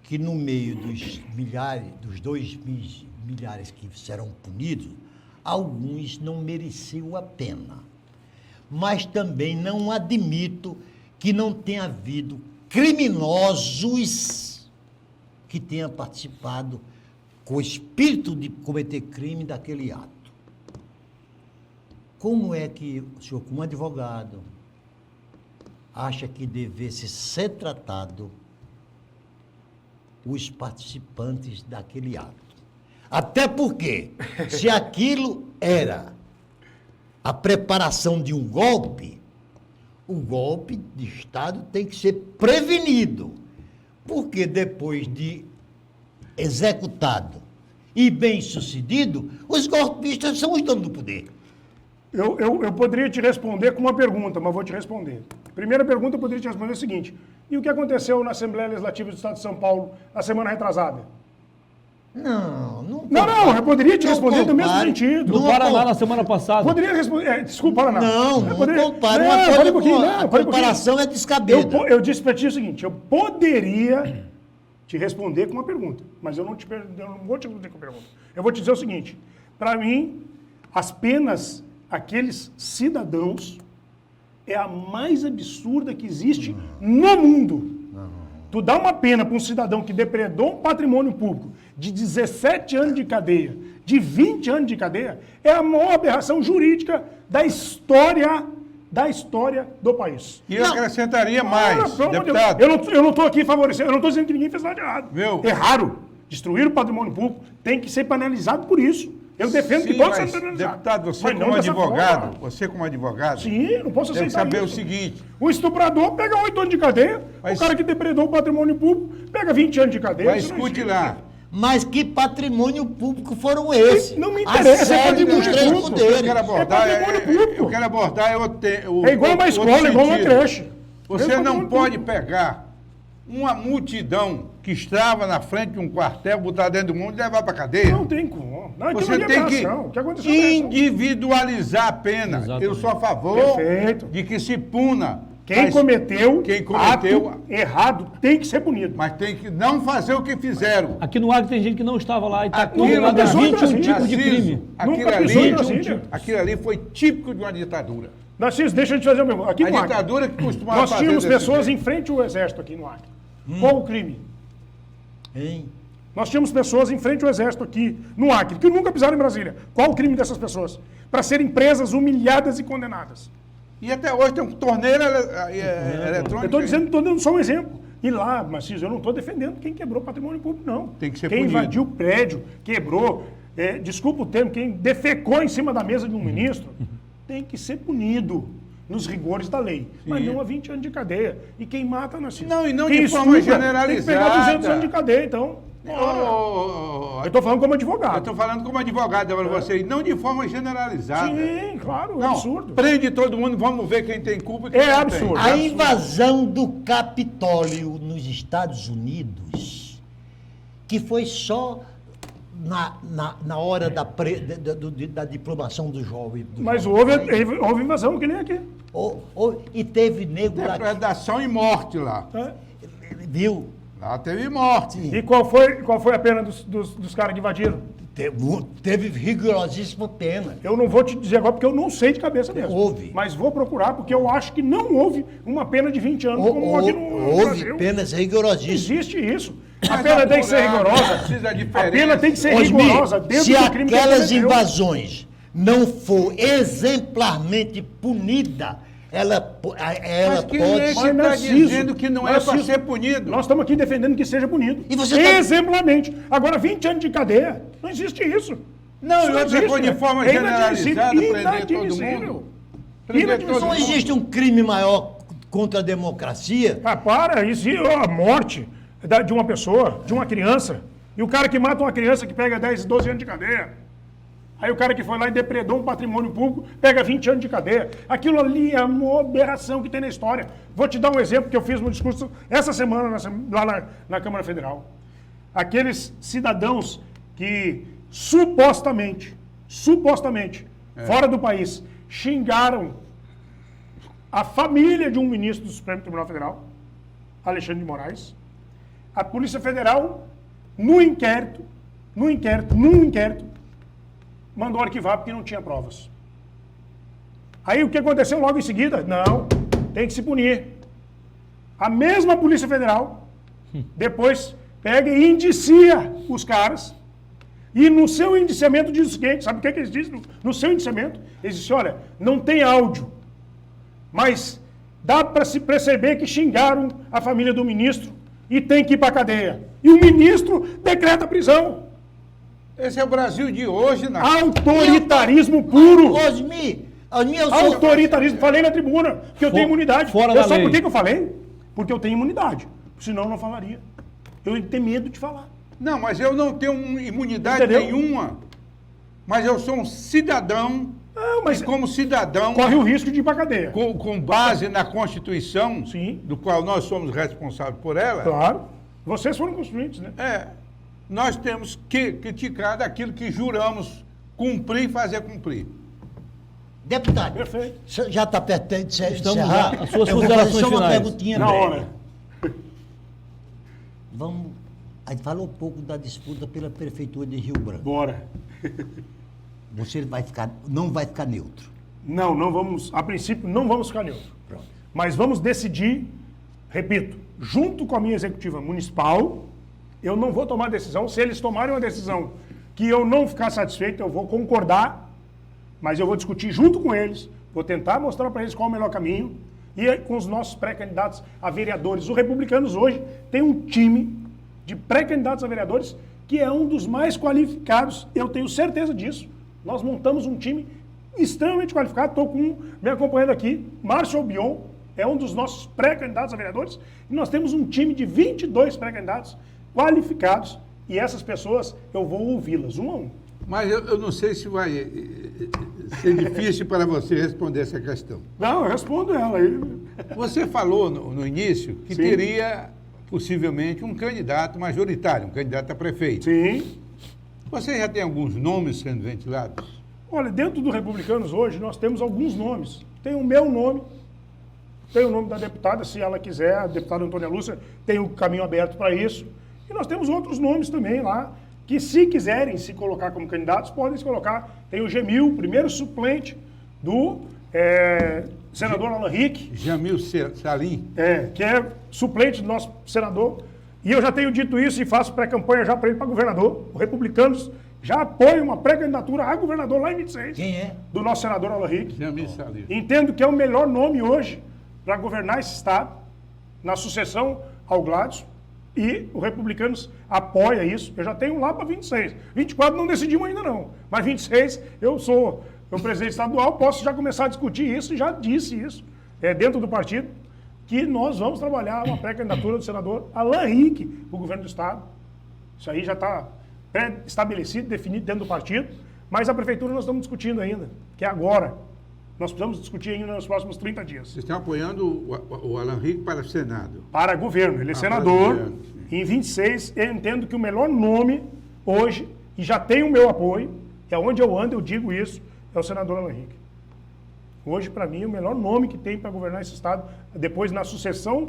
que no meio dos milhares, dos 2 milhares que serão punidos, alguns não mereciam a pena. Mas também não admito que não tenha havido criminosos que tenham participado com o espírito de cometer crime daquele ato. Como é que o senhor, como advogado, acha que devesse ser tratado os participantes daquele ato? Até porque, se aquilo era a preparação de um golpe, o golpe de Estado tem que ser prevenido. Porque depois de executado e bem-sucedido, os golpistas são os donos do poder. Eu poderia te responder com uma pergunta, mas vou te responder. Primeira pergunta, eu poderia te responder o seguinte: e o que aconteceu na Assembleia Legislativa do Estado de São Paulo a semana retrasada? Não, Não, eu poderia te não responder do mesmo compare. sentido. Do Não, Paraná na semana passada. Poderia responder. Desculpa, Paraná. Não, Eu poderia- compare Não, uma para coisa um pouquinho, com não, a para um pouquinho. comparação é descabida. Eu disse para ti o seguinte: eu poderia te responder com uma pergunta, mas eu não vou te responder com uma pergunta. Eu vou te dizer o seguinte: para mim, as penas àqueles cidadãos é a mais absurda que existe no mundo. Tu dá uma pena para um cidadão que depredou um patrimônio público de 17 anos de cadeia, de 20 anos de cadeia, é a maior aberração jurídica da história do país. E eu acrescentaria mais, Pelo amor de Deus, deputado. eu não estou aqui favorecendo, eu não estou dizendo que ninguém fez nada de errado. Meu. É raro. Destruir o patrimônio público tem que ser penalizado por isso. Eu defendo que Sim, todos mas, sejam penalizados. deputado, você Mas não como dessa advogado, forma. você como advogado, Sim, não posso tem que aceitar saber isso. o seguinte, O estuprador pega 8 anos de cadeia, Mas- o cara que depredou o patrimônio público pega 20 anos de cadeia. mas isso não escute existe. lá, Mas que patrimônio público foram esses? Não me A interessa, é série patrimônio dos três público. poderes. eu quero abordar, patrimônio público. eu quero abordar É igual uma escola, igual uma creche. Você Mesmo não patrimônio pode público. pegar uma multidão que estava na frente de um quartel, botar dentro do mundo e levar para cadeia. Não tem como. Não, aquilo Você ali é tem que aberração. O que aconteceu é aberração. individualizar a pena. Exatamente. Eu sou a favor Perfeito. de que se puna. Quem mas- cometeu cometeu- ato errado tem que ser punido. Mas tem que não fazer o que fizeram. Aqui no Acre tem gente que não estava lá e está Aquilo condenado a pisou em 21 Brasília. tipos de crime. Nunca pisou em Brasília. Aquilo ali foi típico de uma ditadura. Narciso, deixa eu te fazer uma pergunta. Aqui A no Acre, ditadura que costumava nós fazer tínhamos desse pessoas jeito. em frente ao exército aqui no Acre. Qual o crime? Hein? Nós tínhamos pessoas em frente ao exército aqui no Acre, que nunca pisaram em Brasília. Qual o crime dessas pessoas? Para serem presas, humilhadas e condenadas. E até hoje tem um torneiro eletrônico. Eu estou dizendo, estou dando só um exemplo. E lá, Narciso, eu não estou defendendo quem quebrou patrimônio público, não. Tem que ser quem punido. invadiu o prédio, quebrou, desculpa o termo, quem defecou em cima da mesa de um ministro, tem que ser punido nos rigores da lei. Mas não a 20 anos de cadeia. E quem mata, Narciso? Não, e não quem de forma estupra, Tem que pegar generalizada. 200 anos de cadeia, então. Eu estou falando como Eu advogado. estou falando como advogado para você, e não de forma generalizada. Sim, claro, é Não, absurdo. prende todo mundo, vamos ver quem tem culpa e quem É não tem. absurdo. A invasão do Capitólio nos Estados Unidos, que foi só na hora da diplomação do jovem. Mas houve invasão, que nem aqui. E teve nego daqui. Depredação e morte lá. É. Viu? Lá teve morte. E qual foi a pena dos caras que invadiram? Teve rigorosíssima pena. Eu não vou te dizer agora porque eu não sei de cabeça mesmo. Houve. Mas vou procurar porque eu acho que não houve uma pena de 20 anos como aqui no Houve Brasil. penas rigorosíssimas. Existe isso. A Mas pena tem que ser apurar, rigorosa. precisa de A pena tem que ser Osmir, rigorosa dentro se do crime que ele aquelas cometeu. invasões não for exemplarmente punida, ela Mas quem pode... é que Mas está Narciso, dizendo que não é para Narciso, ser punido? Nós estamos aqui defendendo que seja punido. E você tá- exemplarmente. Agora, 20 anos de cadeia. Não existe isso. Não, Isso e outra existe, coisa, de né? forma É generalizada, prender todo inadmissível. mundo. Prender todo Não mundo. existe um crime maior contra a democracia. Ah, para, isso a morte de uma pessoa, de uma criança, e o cara que mata uma criança que pega 10, 12 anos de cadeia. Aí o cara que foi lá e depredou um patrimônio público pega 20 anos de cadeia. Aquilo ali é uma aberração que tem na história. Vou te dar um exemplo que eu fiz no discurso essa semana lá na Câmara Federal. Aqueles cidadãos que supostamente, fora do país, xingaram a família de um ministro do Supremo Tribunal Federal, Alexandre de Moraes. A Polícia Federal, num inquérito, mandou arquivar porque não tinha provas. Aí o que aconteceu logo em seguida? Não, tem que se punir. A mesma Polícia Federal, depois pega e indicia os caras, e no seu indiciamento diz o seguinte, sabe o que eles dizem? No seu indiciamento, eles dizem, olha, não tem áudio, mas dá para se perceber que xingaram a família do ministro e tem que ir para a cadeia. E o ministro decreta a prisão. Esse é o Brasil de hoje, na Autoritarismo puro. Osmir, eu sou... Autoritarismo. Falei na tribuna que eu tenho imunidade. fora da Sabe lei. por que eu falei? Porque eu tenho imunidade. Senão eu não falaria. Eu tenho medo de falar. Não, mas eu não tenho imunidade Entendeu? nenhuma. Mas eu sou um cidadão, Não, mas e como cidadão, corre o risco de ir para cadeia. com base na Constituição, Sim. do qual nós somos responsáveis por ela, Claro. Vocês foram constituintes, né? nós temos que criticar daquilo que juramos cumprir e fazer cumprir. Deputado, Perfeito. já está perto de se Estamos encerrar. já, as suas Eu vou fazer considerações só uma finais. perguntinha Na breve. hora. A gente falou um pouco da disputa pela prefeitura de Rio Branco. Bora. Você não vai ficar neutro. Não vamos, a princípio, não vamos ficar neutro. Pronto. Mas vamos decidir, repito, junto com a minha executiva municipal, eu não vou tomar decisão. Se eles tomarem uma decisão que eu não ficar satisfeito, eu vou concordar, mas eu vou discutir junto com eles, vou tentar mostrar para eles qual é o melhor caminho, e com os nossos pré-candidatos a vereadores. Os republicanos hoje têm um time de pré-candidatos a vereadores que é um dos mais qualificados, eu tenho certeza disso. Nós montamos um time extremamente qualificado, estou me acompanhando aqui, Márcio Albion é um dos nossos pré-candidatos a vereadores, e nós temos um time de 22 pré-candidatos qualificados, e essas pessoas eu vou ouvi-las, um a um. Mas eu não sei se vai ser difícil para você responder essa questão. Não, eu respondo ela aí. Você falou no início que Sim. teria possivelmente um candidato majoritário, um candidato a prefeito. Sim. Você já tem alguns nomes sendo ventilados? Olha, dentro do Republicanos hoje nós temos alguns nomes. Tem o meu nome, tem o nome da deputada, se ela quiser, a deputada Antônia Lúcia tem o caminho aberto para isso. E nós temos outros nomes também lá, que se quiserem se colocar como candidatos, podem se colocar. Tem o Gemil, primeiro suplente do senador Alan Rick, Jamil Salim. que é suplente do nosso senador. E eu já tenho dito isso e faço pré-campanha já para ele para governador. Os republicanos já apoiam uma pré-candidatura a governador lá em 26. Quem é? Do nosso senador Alan Rick. Jamil Salim. Entendo que é o melhor nome hoje para governar esse estado, na sucessão ao Gladys, e o Republicanos apoia isso. Eu já tenho lá para 26. 24 não decidimos ainda não, mas 26 eu sou o presidente estadual, posso já começar a discutir isso, e já disse isso, dentro do partido, que nós vamos trabalhar uma pré-candidatura do senador Alan Rick para o governo do estado. Isso aí já está pré-estabelecido, definido dentro do partido, mas a prefeitura nós estamos discutindo ainda, que é agora. Nós precisamos discutir ainda nos próximos 30 dias. Vocês estão apoiando o Alan Rick para o Senado? Para governo. Ele é para senador. governo, Em 26, eu entendo que o melhor nome hoje e já tem o meu apoio, e aonde eu ando eu digo isso, é o senador Alan Henrique. Hoje, para mim, o melhor nome que tem para governar esse estado, depois na sucessão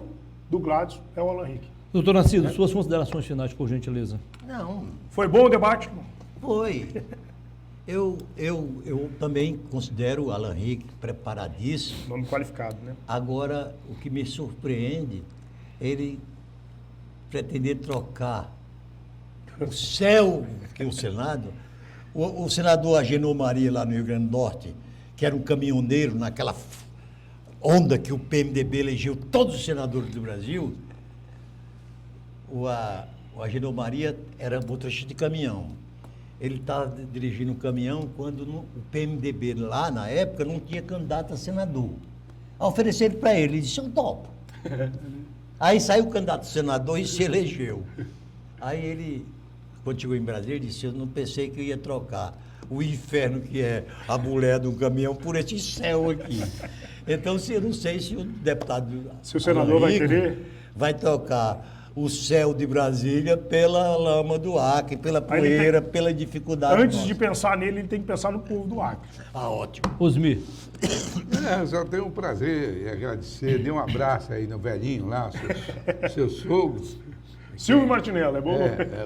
do Gladys, é o Alan Henrique. Doutor Narciso, suas considerações finais, por gentileza. Não, Foi bom o debate? foi. Eu também considero o Alan Henrique preparadíssimo. Nome qualificado, né? Agora, o que me surpreende, ele pretender trocar o céu, que é o Senado, o senador Agenor Maria, lá no Rio Grande do Norte, que era um caminhoneiro naquela onda que o PMDB elegeu todos os senadores do Brasil, o Agenor Maria era motorista de caminhão. Ele estava dirigindo um caminhão quando o PMDB lá, na época, não tinha candidato a senador. Ofereceram para ele, ele disse, eu topo. Aí saiu o candidato a senador e se elegeu. Aí ele, quando chegou em Brasília, ele disse, eu não pensei que eu ia trocar o inferno que é a mulher de um caminhão por esse céu aqui. Então, eu não sei se o deputado... Se o senador vai Rico querer... vai trocar o céu de Brasília pela lama do Acre, pela poeira, pela dificuldade. Antes nossa. de pensar nele, ele tem que pensar no povo do Acre. Ah, ótimo. Osmir, Só tenho um prazer e agradecer. Dê um abraço aí no velhinho lá, seus sogros. Silvio Martinello, é bom?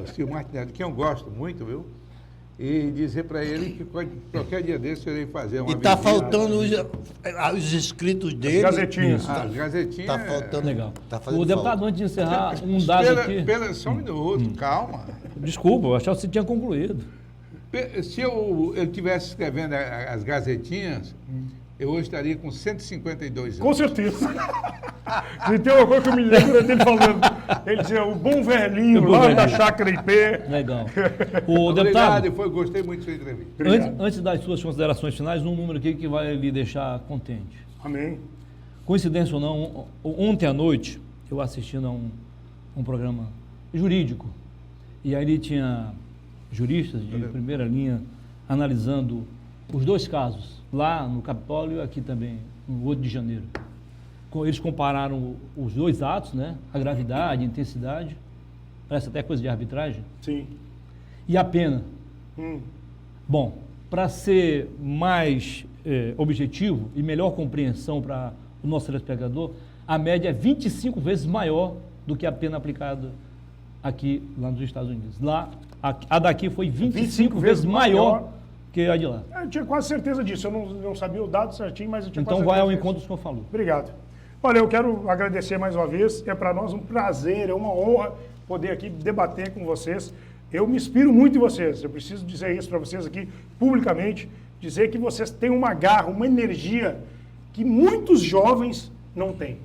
O Silvio Martinelli, que eu gosto muito, viu? E dizer para ele que qualquer dia desse eu irei fazer uma E está visita. faltando os inscritos dele. Gazetinhas. As gazetinhas. Está faltando. legal. Tá fazendo O deputado, falta. antes de encerrar, um dado aqui... Só um minuto, calma. Desculpa, eu achava que você tinha concluído. Se eu estivesse escrevendo as gazetinhas, eu hoje estaria com 152 anos. Com certeza. Se tem uma coisa que eu me lembro é dele falando. Ele dizia, o bom velhinho O bom lá velhinho. da Chácara IP. Legal. O Obrigado, deputado, gostei muito da sua entrevista. antes das suas considerações finais, um número aqui que vai lhe deixar contente. Amém. Coincidência ou não, ontem à noite eu assistindo a um programa jurídico, e aí ele tinha juristas de primeira linha analisando os dois casos, lá no Capitólio e aqui também, no 8 de janeiro. Eles compararam os dois atos, né? A gravidade, a intensidade, parece até coisa de arbitragem, Sim. e a pena. Hum. Bom, para ser mais objetivo e melhor compreensão para o nosso telespectador, a média é 25 vezes maior do que a pena aplicada aqui lá nos Estados Unidos. Lá, a daqui foi 25 vezes maior que a de lá. Eu tinha quase certeza disso. Eu não sabia o dado certinho, mas eu tinha Então quase vai certeza ao disso. encontro do que o senhor falou. Obrigado. Olha, eu quero agradecer mais uma vez. É para nós um prazer, é uma honra poder aqui debater com vocês. Eu me inspiro muito em vocês. Eu preciso dizer isso para vocês aqui publicamente, dizer que vocês têm uma garra, uma energia que muitos jovens não têm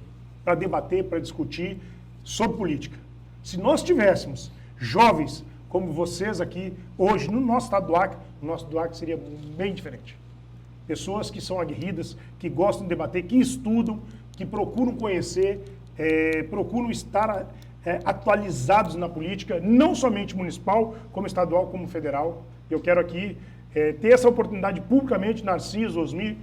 para debater, para discutir sobre política. Se nós tivéssemos jovens como vocês aqui hoje no nosso estado do Acre, o nosso do Acre seria bem diferente. Pessoas que são aguerridas, que gostam de debater, que estudam, que procuram conhecer, procuram estar atualizados na política, não somente municipal, como estadual, como federal. Eu quero aqui ter essa oportunidade publicamente, Narciso, Osmir,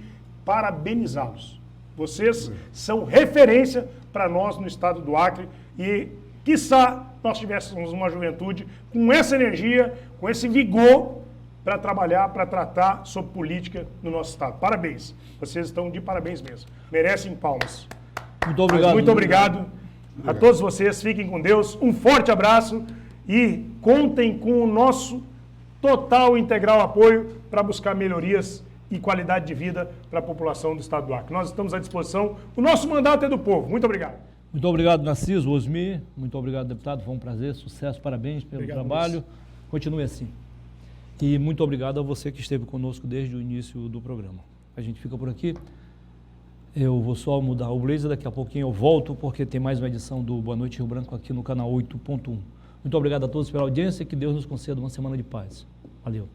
parabenizá-los. Vocês são referência para nós no estado do Acre e, quiçá, nós tivéssemos uma juventude com essa energia, com esse vigor para trabalhar, para tratar sobre política no nosso estado. Parabéns. Vocês estão de parabéns mesmo. Merecem palmas. Muito obrigado. Muito obrigado a todos vocês. Fiquem com Deus. Um forte abraço e contem com o nosso total e integral apoio para buscar melhorias e qualidade de vida para a população do estado do Acre. Nós estamos à disposição. O nosso mandato é do povo. Muito obrigado. Muito obrigado, Narciso, Osmir. Muito obrigado, deputado. Foi um prazer, sucesso, parabéns pelo trabalho. Continue assim. E muito obrigado a você que esteve conosco desde o início do programa. A gente fica por aqui. Eu vou só mudar o blazer, daqui a pouquinho eu volto, porque tem mais uma edição do Boa Noite Rio Branco aqui no canal 8.1. Muito obrigado a todos pela audiência e que Deus nos conceda uma semana de paz. Valeu.